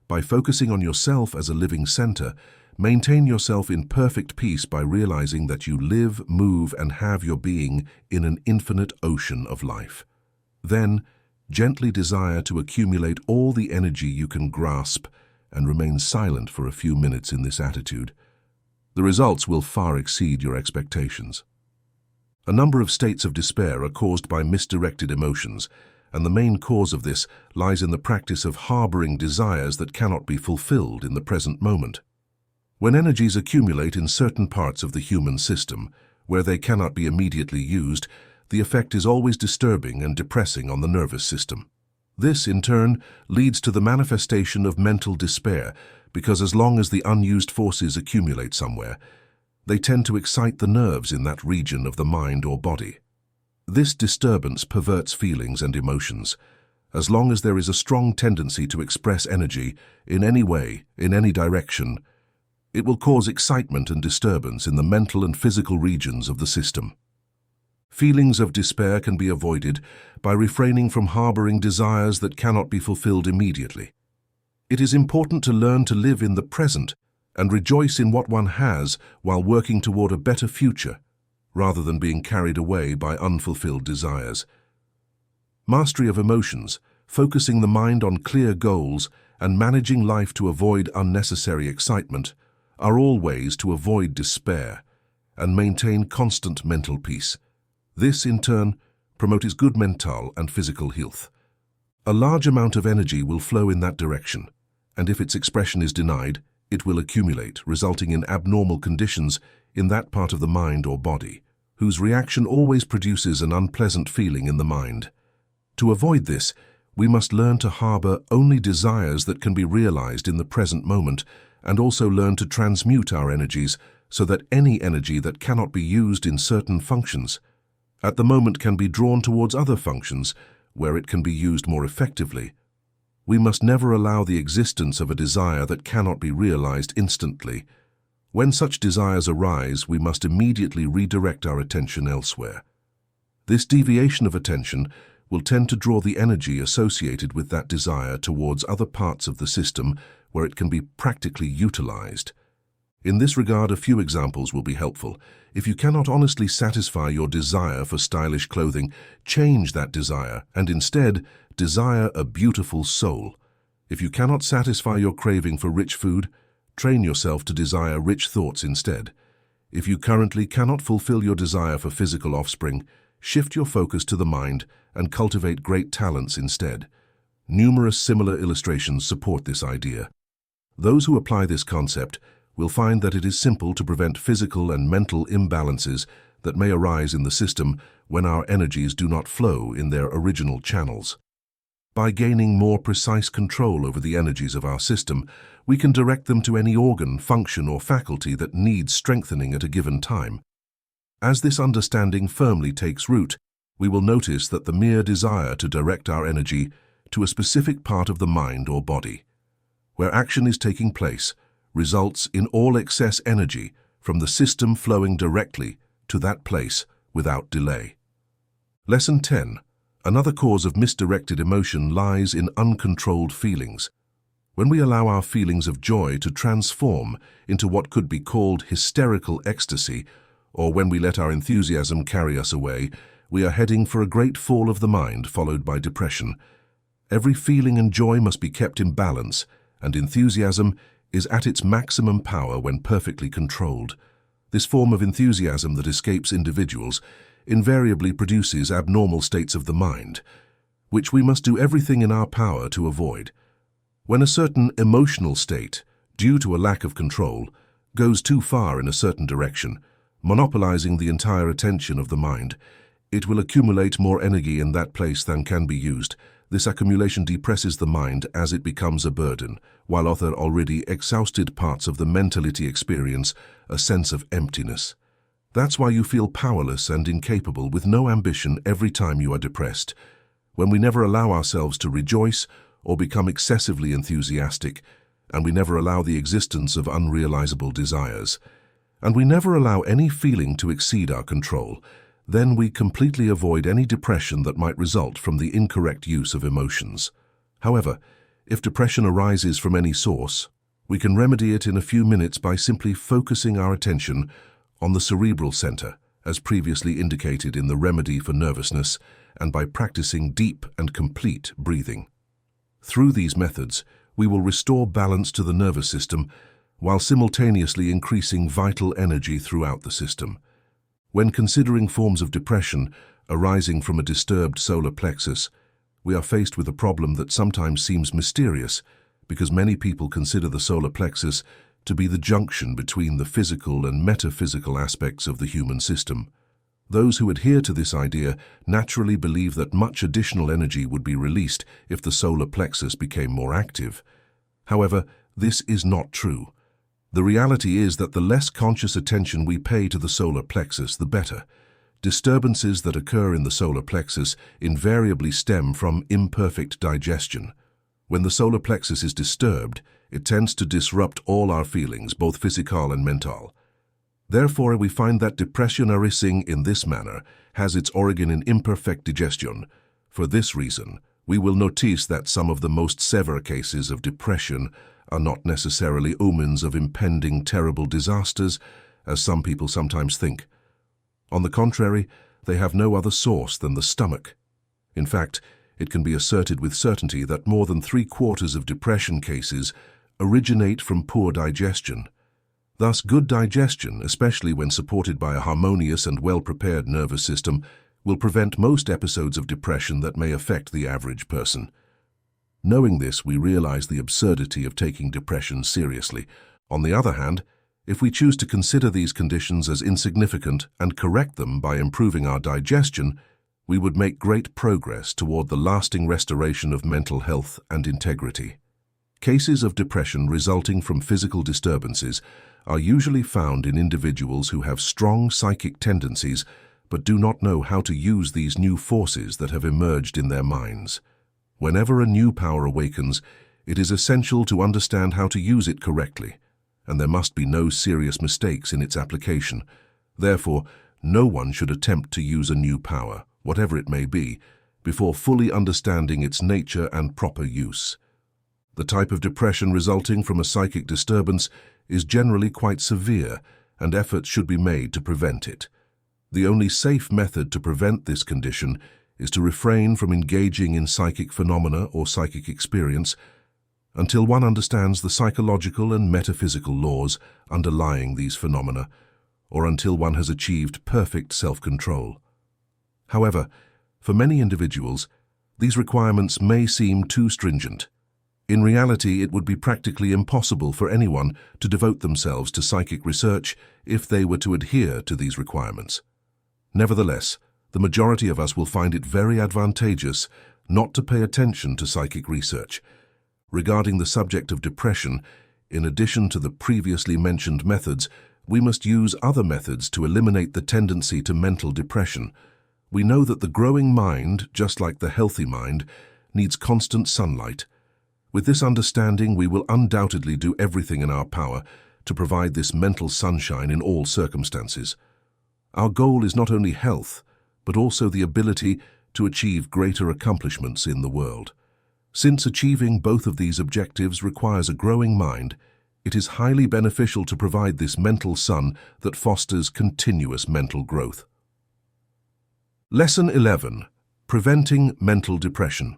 By focusing on yourself as a living center, maintain yourself in perfect peace by realizing that you live, move, and have your being in an infinite ocean of life. Then, gently desire to accumulate all the energy you can grasp and remain silent for a few minutes in this attitude. The results will far exceed your expectations. A number of states of despair are caused by misdirected emotions, and the main cause of this lies in the practice of harboring desires that cannot be fulfilled in the present moment. When energies accumulate in certain parts of the human system, where they cannot be immediately used, the effect is always disturbing and depressing on the nervous system. This, in turn, leads to the manifestation of mental despair, because as long as the unused forces accumulate somewhere, they tend to excite the nerves in that region of the mind or body. This disturbance perverts feelings and emotions. As long as there is a strong tendency to express energy in any way, in any direction, it will cause excitement and disturbance in the mental and physical regions of the system. Feelings of despair can be avoided by refraining from harboring desires that cannot be fulfilled immediately. It is important to learn to live in the present and rejoice in what one has while working toward a better future, rather than being carried away by unfulfilled desires. Mastery of emotions, focusing the mind on clear goals, and managing life to avoid unnecessary excitement are all ways to avoid despair and maintain constant mental peace. This, in turn, promotes good mental and physical health. A large amount of energy will flow in that direction, and if its expression is denied, it will accumulate, resulting in abnormal conditions in that part of the mind or body, whose reaction always produces an unpleasant feeling in the mind. To avoid this, we must learn to harbor only desires that can be realized in the present moment, and also learn to transmute our energies so that any energy that cannot be used in certain functions at the moment can be drawn towards other functions where it can be used more effectively. We must never allow the existence of a desire that cannot be realized instantly. When such desires arise, we must immediately redirect our attention elsewhere. This deviation of attention will tend to draw the energy associated with that desire towards other parts of the system where it can be practically utilized. In this regard, a few examples will be helpful. If you cannot honestly satisfy your desire for stylish clothing, change that desire and instead desire a beautiful soul. If you cannot satisfy your craving for rich food, train yourself to desire rich thoughts instead. If you currently cannot fulfill your desire for physical offspring, shift your focus to the mind and cultivate great talents instead. Numerous similar illustrations support this idea. Those who apply this concept will find that it is simple to prevent physical and mental imbalances that may arise in the system when our energies do not flow in their original channels. By gaining more precise control over the energies of our system, we can direct them to any organ, function, or faculty that needs strengthening at a given time. As this understanding firmly takes root, we will notice that the mere desire to direct our energy to a specific part of the mind or body, where action is taking place, results in all excess energy from the system flowing directly to that place without delay. Lesson 10. Another cause of misdirected emotion lies in uncontrolled feelings. When we allow our feelings of joy to transform into what could be called hysterical ecstasy, or when we let our enthusiasm carry us away, we are heading for a great fall of the mind followed by depression. Every feeling and joy must be kept in balance, and enthusiasm is at its maximum power when perfectly controlled. This form of enthusiasm that escapes individuals invariably produces abnormal states of the mind, which we must do everything in our power to avoid. When a certain emotional state, due to a lack of control, goes too far in a certain direction, monopolizing the entire attention of the mind, it will accumulate more energy in that place than can be used. This accumulation depresses the mind as it becomes a burden, while other already exhausted parts of the mentality experience a sense of emptiness. That's why you feel powerless and incapable with no ambition every time you are depressed. When we never allow ourselves to rejoice or become excessively enthusiastic, and we never allow the existence of unrealizable desires, and we never allow any feeling to exceed our control, then we completely avoid any depression that might result from the incorrect use of emotions. However, if depression arises from any source, we can remedy it in a few minutes by simply focusing our attention on the cerebral center, as previously indicated in the remedy for nervousness, and by practicing deep and complete breathing. Through these methods, we will restore balance to the nervous system while simultaneously increasing vital energy throughout the system. When considering forms of depression arising from a disturbed solar plexus, we are faced with a problem that sometimes seems mysterious because many people consider the solar plexus to be the junction between the physical and metaphysical aspects of the human system. Those who adhere to this idea naturally believe that much additional energy would be released if the solar plexus became more active. However, this is not true. The reality is that the less conscious attention we pay to the solar plexus, the better. Disturbances that occur in the solar plexus invariably stem from imperfect digestion. When the solar plexus is disturbed, it tends to disrupt all our feelings, both physical and mental. Therefore, we find that depression arising in this manner has its origin in imperfect digestion. For this reason, we will notice that some of the most severe cases of depression are not necessarily omens of impending terrible disasters, as some people sometimes think. On the contrary, they have no other source than the stomach. In fact, it can be asserted with certainty that more than 3/4 of depression cases originate from poor digestion. Thus, good digestion, especially when supported by a harmonious and well-prepared nervous system, will prevent most episodes of depression that may affect the average person. Knowing this, we realize the absurdity of taking depression seriously. On the other hand, if we choose to consider these conditions as insignificant and correct them by improving our digestion, we would make great progress toward the lasting restoration of mental health and integrity. Cases of depression resulting from physical disturbances are usually found in individuals who have strong psychic tendencies but do not know how to use these new forces that have emerged in their minds. Whenever a new power awakens, it is essential to understand how to use it correctly, and there must be no serious mistakes in its application. Therefore, no one should attempt to use a new power, whatever it may be, before fully understanding its nature and proper use. The type of depression resulting from a psychic disturbance is generally quite severe, and efforts should be made to prevent it. The only safe method to prevent this condition is to refrain from engaging in psychic phenomena or psychic experience until one understands the psychological and metaphysical laws underlying these phenomena, or until one has achieved perfect self-control. However, for many individuals, these requirements may seem too stringent. In reality, it would be practically impossible for anyone to devote themselves to psychic research if they were to adhere to these requirements. Nevertheless, the majority of us will find it very advantageous not to pay attention to psychic research. Regarding the subject of depression, in addition to the previously mentioned methods, we must use other methods to eliminate the tendency to mental depression. We know that the growing mind, just like the healthy mind, needs constant sunlight. With this understanding, we will undoubtedly do everything in our power to provide this mental sunshine in all circumstances. Our goal is not only health, but also the ability to achieve greater accomplishments in the world. Since achieving both of these objectives requires a growing mind, it is highly beneficial to provide this mental sun that fosters continuous mental growth. Lesson 11. Preventing mental depression.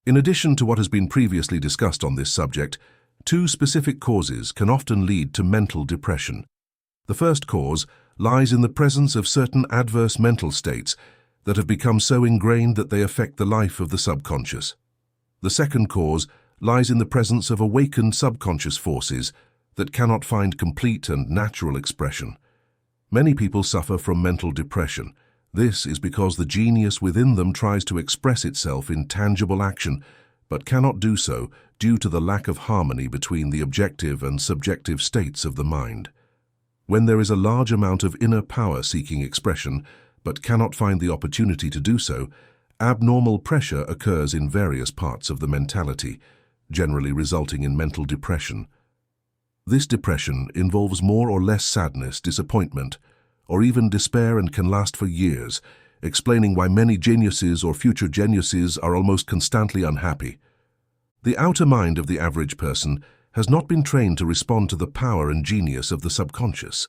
In addition to what has been previously discussed on this subject, two specific causes can often lead to mental depression. The first cause lies in the presence of certain adverse mental states that have become so ingrained that they affect the life of the subconscious. The second cause lies in the presence of awakened subconscious forces that cannot find complete and natural expression. Many people suffer from mental depression. This is because the genius within them tries to express itself in tangible action, but cannot do so due to the lack of harmony between the objective and subjective states of the mind. When there is a large amount of inner power seeking expression, but cannot find the opportunity to do so, abnormal pressure occurs in various parts of the mentality, generally resulting in mental depression. This depression involves more or less sadness, disappointment, or even despair and can last for years, explaining why many geniuses or future geniuses are almost constantly unhappy. The outer mind of the average person has not been trained to respond to the power and genius of the subconscious.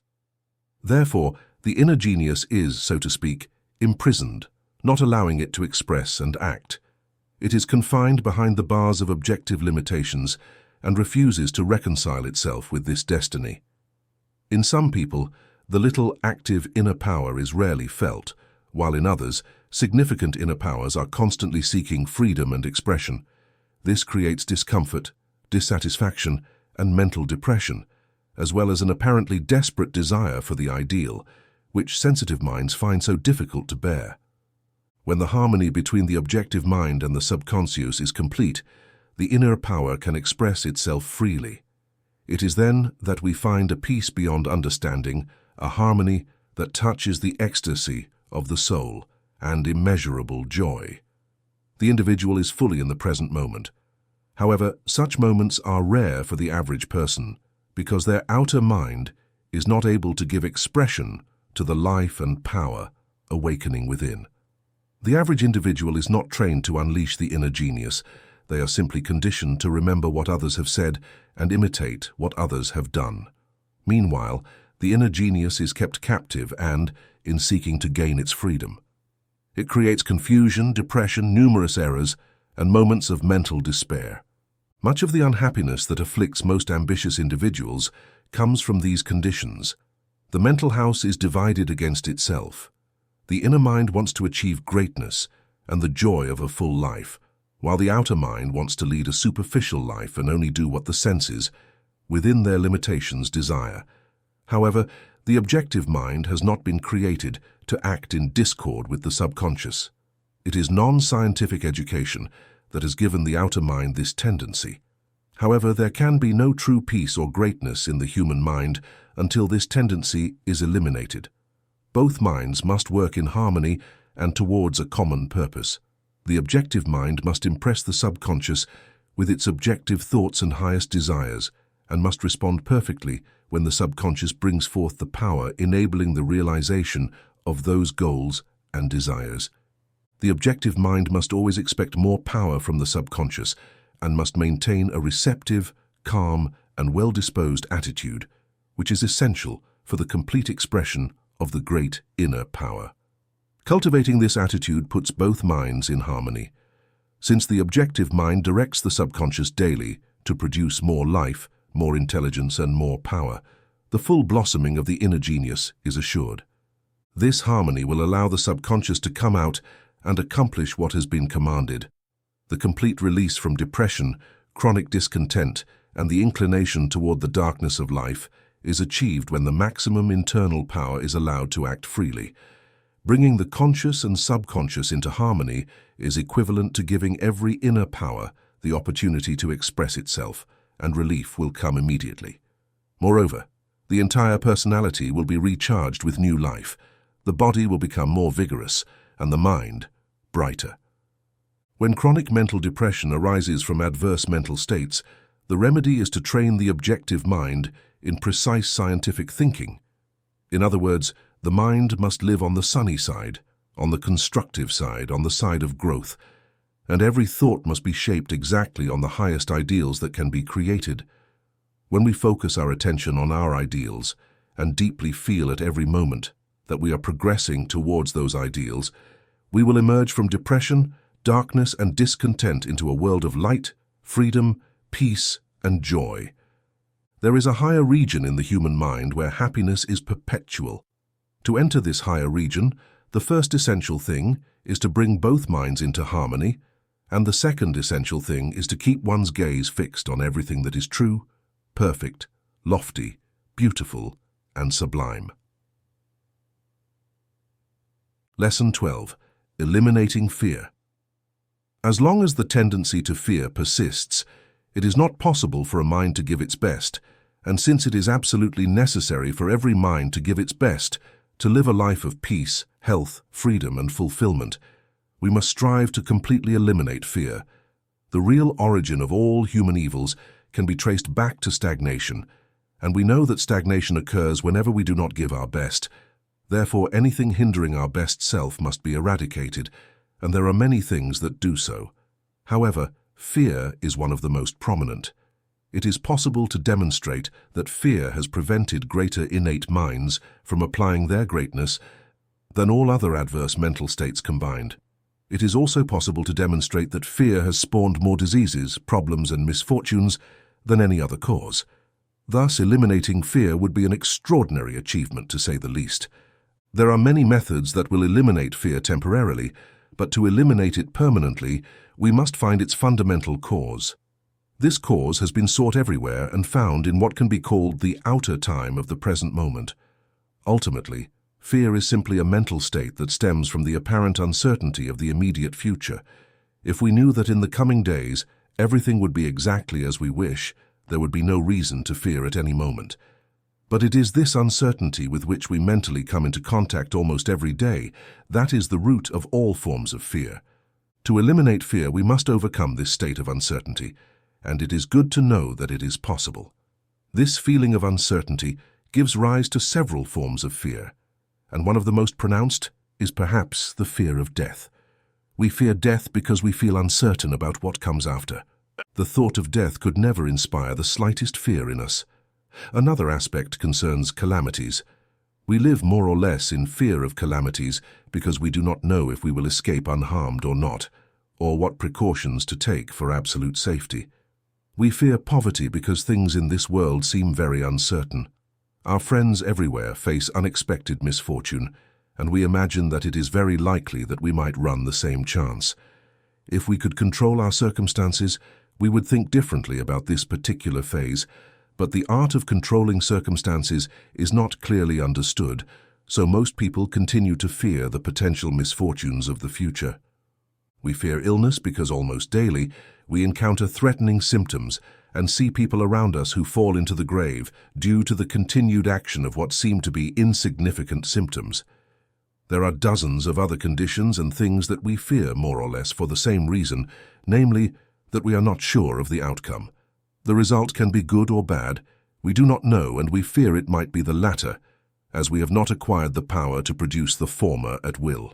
Therefore, the inner genius is, so to speak, imprisoned, not allowing it to express and act. It is confined behind the bars of objective limitations and refuses to reconcile itself with this destiny. In some people, the little active inner power is rarely felt, while in others, significant inner powers are constantly seeking freedom and expression. This creates discomfort, dissatisfaction, and mental depression, as well as an apparently desperate desire for the ideal, which sensitive minds find so difficult to bear. When the harmony between the objective mind and the subconscious is complete, the inner power can express itself freely. It is then that we find a peace beyond understanding, a harmony that touches the ecstasy of the soul and immeasurable joy. The individual is fully in the present moment. However, such moments are rare for the average person because their outer mind is not able to give expression to the life and power awakening within. The average individual is not trained to unleash the inner genius. They are simply conditioned to remember what others have said and imitate what others have done. Meanwhile, the inner genius is kept captive and, in seeking to gain its freedom, it creates confusion, depression, numerous errors, and moments of mental despair. Much of the unhappiness that afflicts most ambitious individuals comes from these conditions. The mental house is divided against itself. The inner mind wants to achieve greatness and the joy of a full life, while the outer mind wants to lead a superficial life and only do what the senses, within their limitations, desire. However, the objective mind has not been created to act in discord with the subconscious. It is non-scientific education that has given the outer mind this tendency. However, there can be no true peace or greatness in the human mind until this tendency is eliminated. Both minds must work in harmony and towards a common purpose. The objective mind must impress the subconscious with its objective thoughts and highest desires, and must respond perfectly when the subconscious brings forth the power enabling the realization of those goals and desires. The objective mind must always expect more power from the subconscious and must maintain a receptive, calm, and well-disposed attitude, which is essential for the complete expression of the great inner power. Cultivating this attitude puts both minds in harmony. Since the objective mind directs the subconscious daily to produce more life, more intelligence, and more power, the full blossoming of the inner genius is assured. This harmony will allow the subconscious to come out and accomplish what has been commanded. The complete release from depression, chronic discontent, and the inclination toward the darkness of life is achieved when the maximum internal power is allowed to act freely. Bringing the conscious and subconscious into harmony is equivalent to giving every inner power the opportunity to express itself, and relief will come immediately. Moreover, the entire personality will be recharged with new life. The body will become more vigorous, and the mind brighter. When chronic mental depression arises from adverse mental states, the remedy is to train the objective mind in precise scientific thinking. In other words, the mind must live on the sunny side, on the constructive side, on the side of growth, and every thought must be shaped exactly on the highest ideals that can be created. When we focus our attention on our ideals and deeply feel at every moment that we are progressing towards those ideals, we will emerge from depression, darkness, and discontent into a world of light, freedom, peace, and joy. There is a higher region in the human mind where happiness is perpetual. To enter this higher region, the first essential thing is to bring both minds into harmony, and the second essential thing is to keep one's gaze fixed on everything that is true, perfect, lofty, beautiful, and sublime. Lesson 12. Eliminating fear. As long as the tendency to fear persists, it is not possible for a mind to give its best, and since it is absolutely necessary for every mind to give its best, to live a life of peace, health, freedom, and fulfillment, we must strive to completely eliminate fear. The real origin of all human evils can be traced back to stagnation, and we know that stagnation occurs whenever we do not give our best. Therefore, anything hindering our best self must be eradicated, and there are many things that do so. However, fear is one of the most prominent. It is possible to demonstrate that fear has prevented greater innate minds from applying their greatness than all other adverse mental states combined. It is also possible to demonstrate that fear has spawned more diseases, problems, and misfortunes than any other cause. Thus, eliminating fear would be an extraordinary achievement, to say the least. There are many methods that will eliminate fear temporarily, but to eliminate it permanently, we must find its fundamental cause. This cause has been sought everywhere and found in what can be called the outer time of the present moment. Ultimately, fear is simply a mental state that stems from the apparent uncertainty of the immediate future. If we knew that in the coming days everything would be exactly as we wish, there would be no reason to fear at any moment. But it is this uncertainty with which we mentally come into contact almost every day that is the root of all forms of fear. To eliminate fear, we must overcome this state of uncertainty, and it is good to know that it is possible. This feeling of uncertainty gives rise to several forms of fear, and one of the most pronounced is perhaps the fear of death. We fear death because we feel uncertain about what comes after. The thought of death could never inspire the slightest fear in us. Another aspect concerns calamities. We live more or less in fear of calamities because we do not know if we will escape unharmed or not, or what precautions to take for absolute safety. We fear poverty because things in this world seem very uncertain. Our friends everywhere face unexpected misfortune, and we imagine that it is very likely that we might run the same chance. If we could control our circumstances, we would think differently about this particular phase, but the art of controlling circumstances is not clearly understood, so most people continue to fear the potential misfortunes of the future. We fear illness because almost daily we encounter threatening symptoms and see people around us who fall into the grave due to the continued action of what seem to be insignificant symptoms. There are dozens of other conditions and things that we fear more or less for the same reason, namely that we are not sure of the outcome. The result can be good or bad. We do not know, and we fear it might be the latter, as we have not acquired the power to produce the former at will.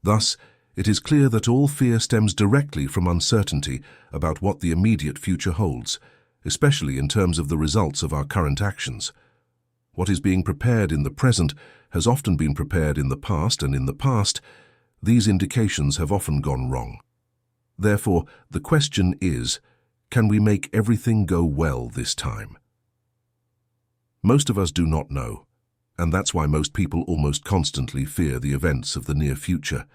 Thus, it is clear that all fear stems directly from uncertainty about what the immediate future holds, especially in terms of the results of our current actions. What is being prepared in the present has often been prepared in the past, and in the past, these indications have often gone wrong. Therefore, the question is, can we make everything go well this time? Most of us do not know, and that's why most people almost constantly fear the events of the near future.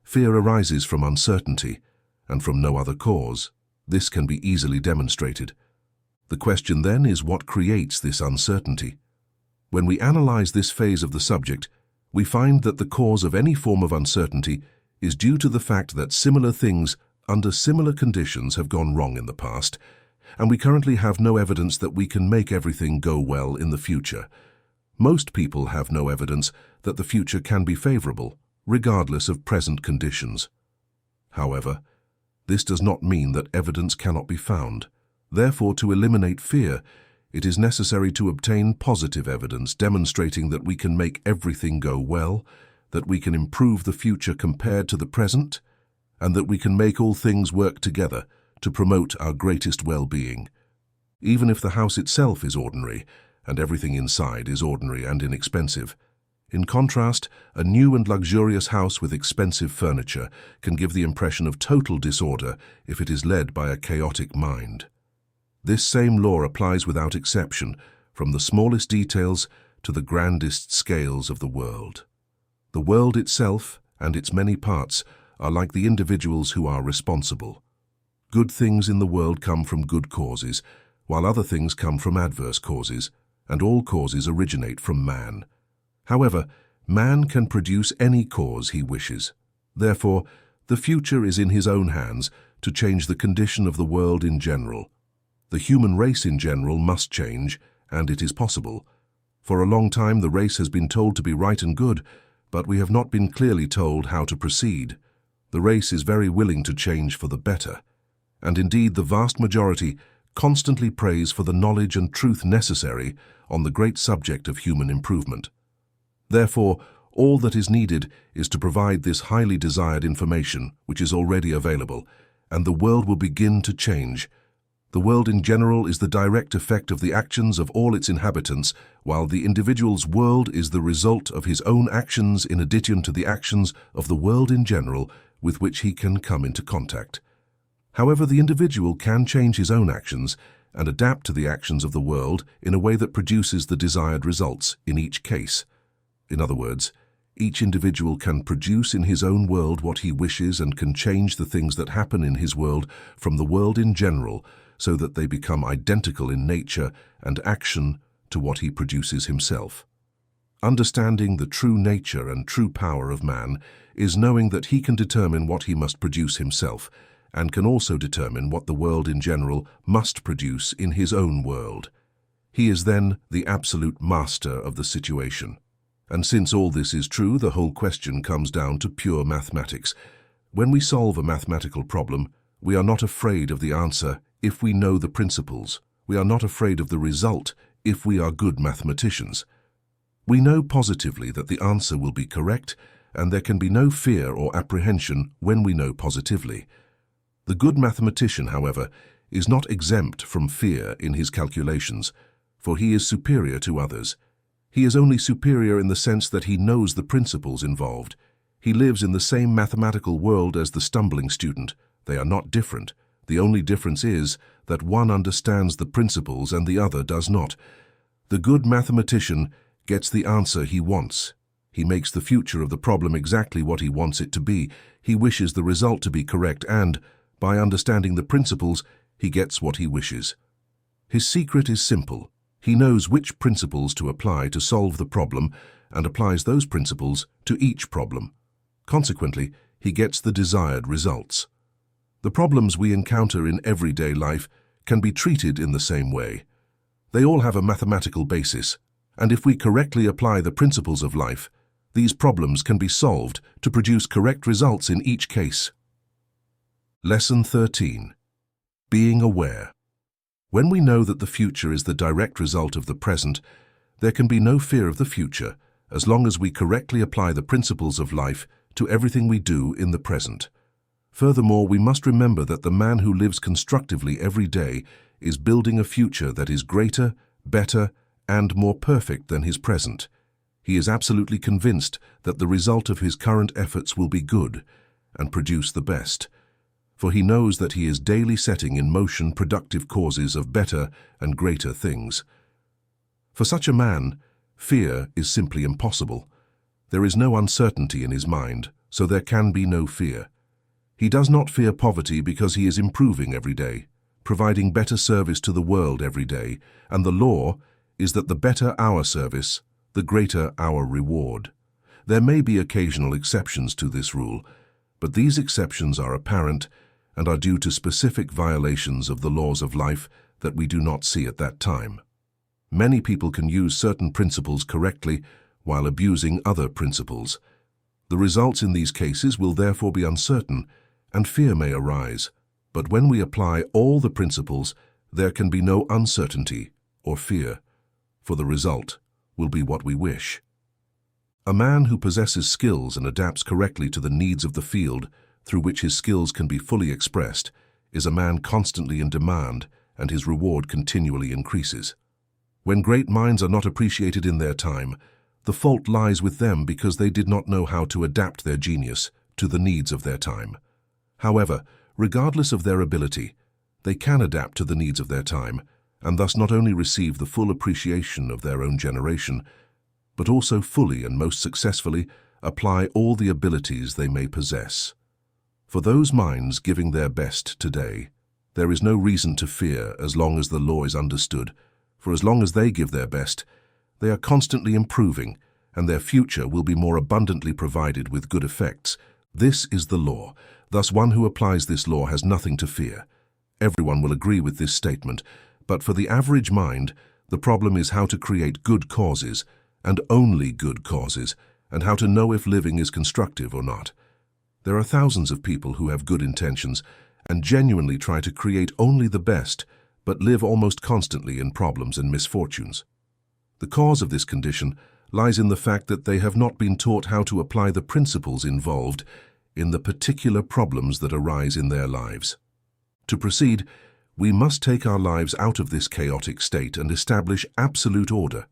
Fear arises from uncertainty, and from no other cause. This can be easily demonstrated. The question then is, what creates this uncertainty? When we analyze this phase of the subject, we find that the cause of any form of uncertainty is due to the fact that similar things under similar conditions have gone wrong in the past, and we currently have no evidence that we can make everything go well in the future. Most people have no evidence that the future can be favorable, regardless of present conditions. However, this does not mean that evidence cannot be found. Therefore, to eliminate fear, it is necessary to obtain positive evidence demonstrating that we can make everything go well, that we can improve the future compared to the present, and that we can make all things work together to promote our greatest well-being. Even if the house itself is ordinary, and everything inside is ordinary and inexpensive. In contrast, a new and luxurious house with expensive furniture can give the impression of total disorder if it is led by a chaotic mind. This same law applies without exception, from the smallest details to the grandest scales of the world. The world itself and its many parts are like the individuals who are responsible. Good things in the world come from good causes, while other things come from adverse causes, and all causes originate from man. However, man can produce any cause he wishes. Therefore, the future is in his own hands to change the condition of the world in general. The human race in general must change, and it is possible. For a long time the race has been told to be right and good, but we have not been clearly told how to proceed. The race is very willing to change for the better, and indeed the vast majority constantly prays for the knowledge and truth necessary on the great subject of human improvement. Therefore, all that is needed is to provide this highly desired information, which is already available, and the world will begin to change. The world in general is the direct effect of the actions of all its inhabitants, while the individual's world is the result of his own actions in addition to the actions of the world in general with which he can come into contact. However, the individual can change his own actions and adapt to the actions of the world in a way that produces the desired results in each case. In other words, each individual can produce in his own world what he wishes and can change the things that happen in his world from the world in general so that they become identical in nature and action to what he produces himself. Understanding the true nature and true power of man is knowing that he can determine what he must produce himself and can also determine what the world in general must produce in his own world. He is then the absolute master of the situation. And since all this is true, the whole question comes down to pure mathematics. When we solve a mathematical problem, we are not afraid of the answer if we know the principles. We are not afraid of the result if we are good mathematicians. We know positively that the answer will be correct, and there can be no fear or apprehension when we know positively. The good mathematician, however, is not exempt from fear in his calculations, for he is superior to others. He is only superior in the sense that he knows the principles involved. He lives in the same mathematical world as the stumbling student. They are not different. The only difference is that one understands the principles and the other does not. The good mathematician gets the answer he wants. He makes the future of the problem exactly what he wants it to be. He wishes the result to be correct and, by understanding the principles, he gets what he wishes. His secret is simple. He knows which principles to apply to solve the problem and applies those principles to each problem. Consequently, he gets the desired results. The problems we encounter in everyday life can be treated in the same way. They all have a mathematical basis, and if we correctly apply the principles of life, these problems can be solved to produce correct results in each case. Lesson 13. Being aware. When we know that the future is the direct result of the present, there can be no fear of the future as long as we correctly apply the principles of life to everything we do in the present. Furthermore, we must remember that the man who lives constructively every day is building a future that is greater, better, and more perfect than his present. He is absolutely convinced that the result of his current efforts will be good and produce the best, for he knows that he is daily setting in motion productive causes of better and greater things. For such a man, fear is simply impossible. There is no uncertainty in his mind, so there can be no fear. He does not fear poverty because he is improving every day, providing better service to the world every day, and the law is that the better our service, the greater our reward. There may be occasional exceptions to this rule, but these exceptions are apparent and are due to specific violations of the laws of life that we do not see at that time. Many people can use certain principles correctly while abusing other principles. The results in these cases will therefore be uncertain, and fear may arise. But when we apply all the principles, there can be no uncertainty or fear, for the result will be what we wish. A man who possesses skills and adapts correctly to the needs of the field through which his skills can be fully expressed is a man constantly in demand, and his reward continually increases. When great minds are not appreciated in their time, the fault lies with them because they did not know how to adapt their genius to the needs of their time. However, regardless of their ability, they can adapt to the needs of their time, and thus not only receive the full appreciation of their own generation, but also fully and most successfully apply all the abilities they may possess. For those minds giving their best today, there is no reason to fear as long as the law is understood, for as long as they give their best, they are constantly improving, and their future will be more abundantly provided with good effects. This is the law. Thus one who applies this law has nothing to fear. Everyone will agree with this statement, but for the average mind, the problem is how to create good causes, and only good causes, and how to know if living is constructive or not. There are thousands of people who have good intentions and genuinely try to create only the best, but live almost constantly in problems and misfortunes. The cause of this condition lies in the fact that they have not been taught how to apply the principles involved in the particular problems that arise in their lives. To proceed, we must take our lives out of this chaotic state and establish absolute order.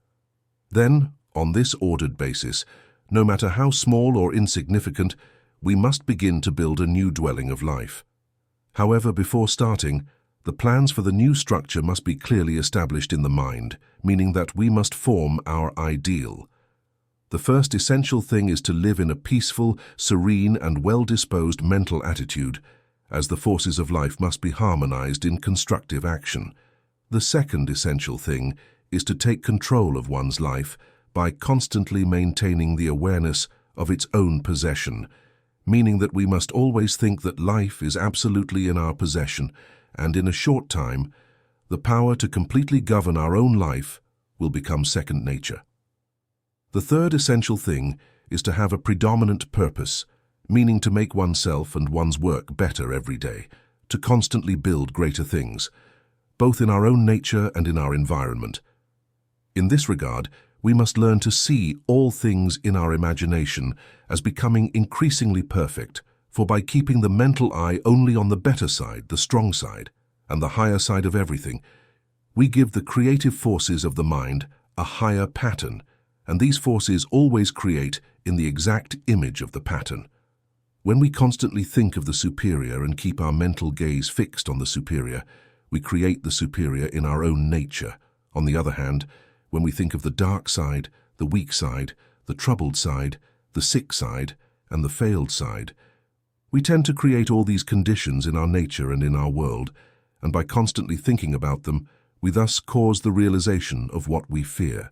Then, on this ordered basis, no matter how small or insignificant, we must begin to build a new dwelling of life. However, before starting, the plans for the new structure must be clearly established in the mind, meaning that we must form our ideal. The first essential thing is to live in a peaceful, serene, and well-disposed mental attitude, as the forces of life must be harmonized in constructive action. The second essential thing is to take control of one's life by constantly maintaining the awareness of its own possession, meaning that we must always think that life is absolutely in our possession, and in a short time, the power to completely govern our own life will become second nature. The third essential thing is to have a predominant purpose, meaning to make oneself and one's work better every day, to constantly build greater things, both in our own nature and in our environment. In this regard, we must learn to see all things in our imagination as becoming increasingly perfect, for by keeping the mental eye only on the better side, the strong side, and the higher side of everything, we give the creative forces of the mind a higher pattern, and these forces always create in the exact image of the pattern. When we constantly think of the superior and keep our mental gaze fixed on the superior, we create the superior in our own nature. On the other hand, when we think of the dark side, the weak side, the troubled side, the sick side, and the failed side, we tend to create all these conditions in our nature and in our world, and by constantly thinking about them, we thus cause the realization of what we fear.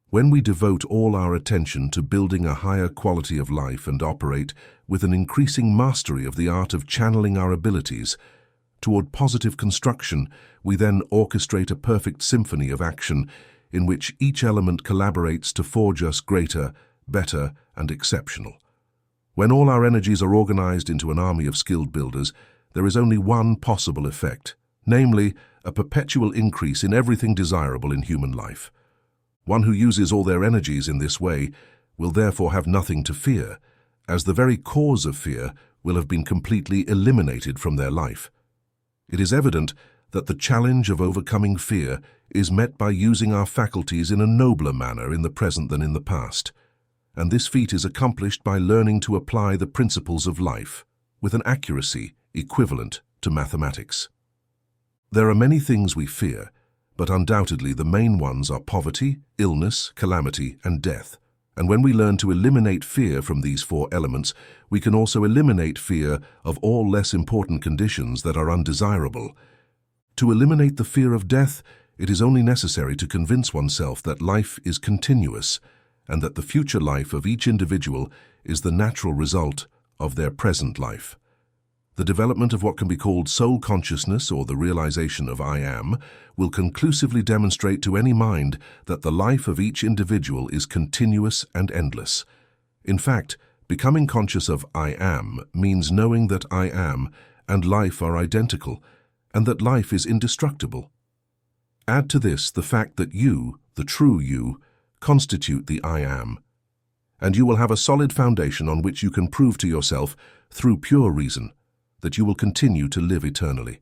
When we devote all our attention to building a higher quality of life and operate with an increasing mastery of the art of channeling our abilities toward positive construction, we then orchestrate a perfect symphony of action in which each element collaborates to forge us greater, better, and exceptional. When all our energies are organized into an army of skilled builders, there is only one possible effect, namely, a perpetual increase in everything desirable in human life. One who uses all their energies in this way will therefore have nothing to fear, as the very cause of fear will have been completely eliminated from their life. It is evident that the challenge of overcoming fear is met by using our faculties in a nobler manner in the present than in the past, and this feat is accomplished by learning to apply the principles of life with an accuracy equivalent to mathematics. There are many things we fear, but undoubtedly the main ones are poverty, illness, calamity, and death. And when we learn to eliminate fear from these four elements, we can also eliminate fear of all less important conditions that are undesirable. To eliminate the fear of death, it is only necessary to convince oneself that life is continuous and that the future life of each individual is the natural result of their present life. The development of what can be called soul consciousness, or the realization of I am, will conclusively demonstrate to any mind that the life of each individual is continuous and endless. In fact, becoming conscious of I am means knowing that I am and life are identical, and that life is indestructible. Add to this the fact that you, the true you, constitute the I am, and you will have a solid foundation on which you can prove to yourself, through pure reason, that you will continue to live eternally.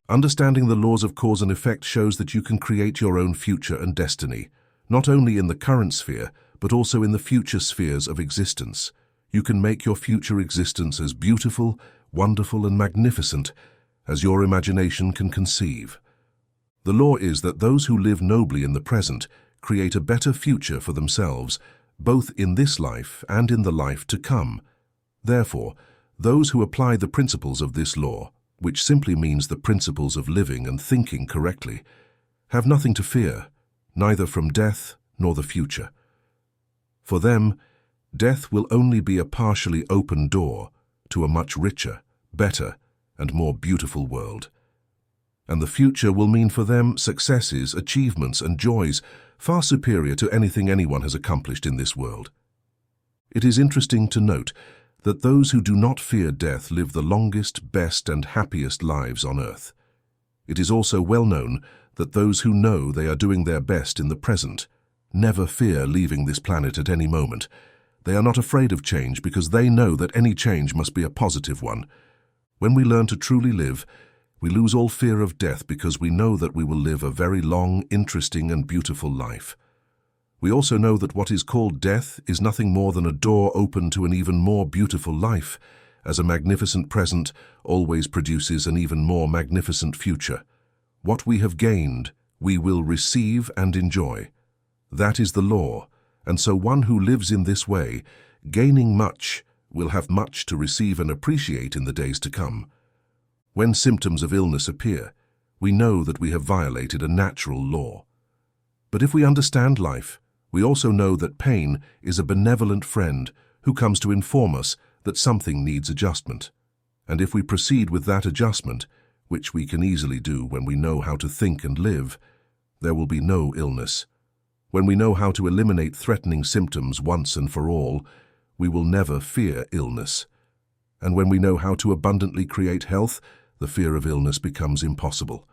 Understanding the laws of cause and effect shows that you can create your own future and destiny, not only in the current sphere, but also in the future spheres of existence. You can make your future existence as beautiful, wonderful, and magnificent as your imagination can conceive. The law is that those who live nobly in the present create a better future for themselves, both in this life and in the life to come. Therefore, those who apply the principles of this law, which simply means the principles of living and thinking correctly, have nothing to fear, neither from death nor the future. For them, death will only be a partially open door to a much richer, better, and more beautiful world. And the future will mean for them successes, achievements, and joys far superior to anything anyone has accomplished in this world. It is interesting to note that those who do not fear death live the longest, best, and happiest lives on earth. It is also well known that those who know they are doing their best in the present never fear leaving this planet at any moment. They are not afraid of change because they know that any change must be a positive one. When we learn to truly live, we lose all fear of death because we know that we will live a very long, interesting, and beautiful life. We also know that what is called death is nothing more than a door open to an even more beautiful life, as a magnificent present always produces an even more magnificent future. What we have gained, we will receive and enjoy. That is the law, and so one who lives in this way, gaining much, will have much to receive and appreciate in the days to come. When symptoms of illness appear, we know that we have violated a natural law. But if we understand life, we also know that pain is a benevolent friend who comes to inform us that something needs adjustment. And if we proceed with that adjustment, which we can easily do when we know how to think and live, there will be no illness. When we know how to eliminate threatening symptoms once and for all, we will never fear illness. And when we know how to abundantly create health, the fear of illness becomes impossible.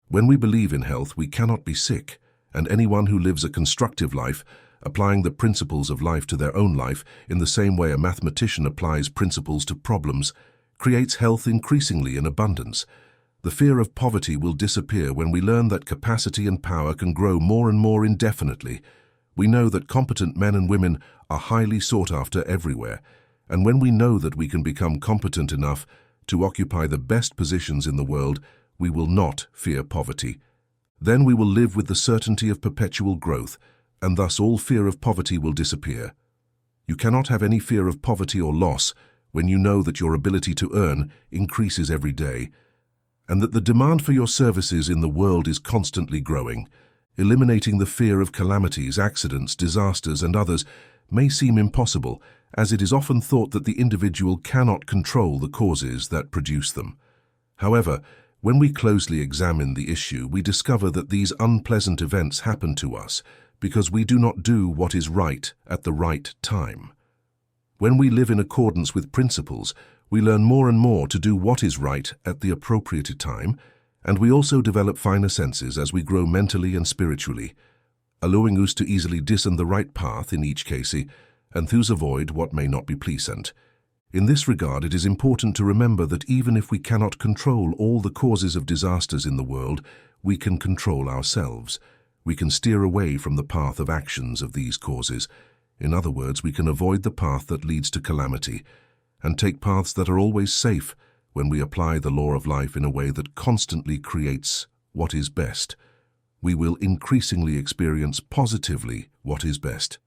When we believe in health, we cannot be sick, and anyone who lives a constructive life, applying the principles of life to their own life in the same way a mathematician applies principles to problems, creates health increasingly in abundance. The fear of poverty will disappear when we learn that capacity and power can grow more and more indefinitely. We know that competent men and women are highly sought after everywhere, and when we know that we can become competent enough to occupy the best positions in the world, we will not fear poverty. Then we will live with the certainty of perpetual growth, and thus all fear of poverty will disappear. You cannot have any fear of poverty or loss when you know that your ability to earn increases every day, and that the demand for your services in the world is constantly growing. Eliminating the fear of calamities, accidents, disasters, and others may seem impossible, as it is often thought that the individual cannot control the causes that produce them. However, when we closely examine the issue, we discover that these unpleasant events happen to us because we do not do what is right at the right time. When we live in accordance with principles, we learn more and more to do what is right at the appropriate time, and we also develop finer senses as we grow mentally and spiritually, allowing us to easily discern the right path in each case, and thus avoid what may not be pleasant. In this regard, it is important to remember that even if we cannot control all the causes of disasters in the world, we can control ourselves. We can steer away from the path of actions of these causes. In other words, we can avoid the path that leads to calamity, and take paths that are always safe when we apply the law of life in a way that constantly creates what is best. we will increasingly experience positively what is best.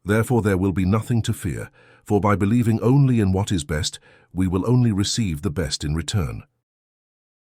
Therefore, there will be nothing to fear, for by believing only in what is best, we will only receive the best in return.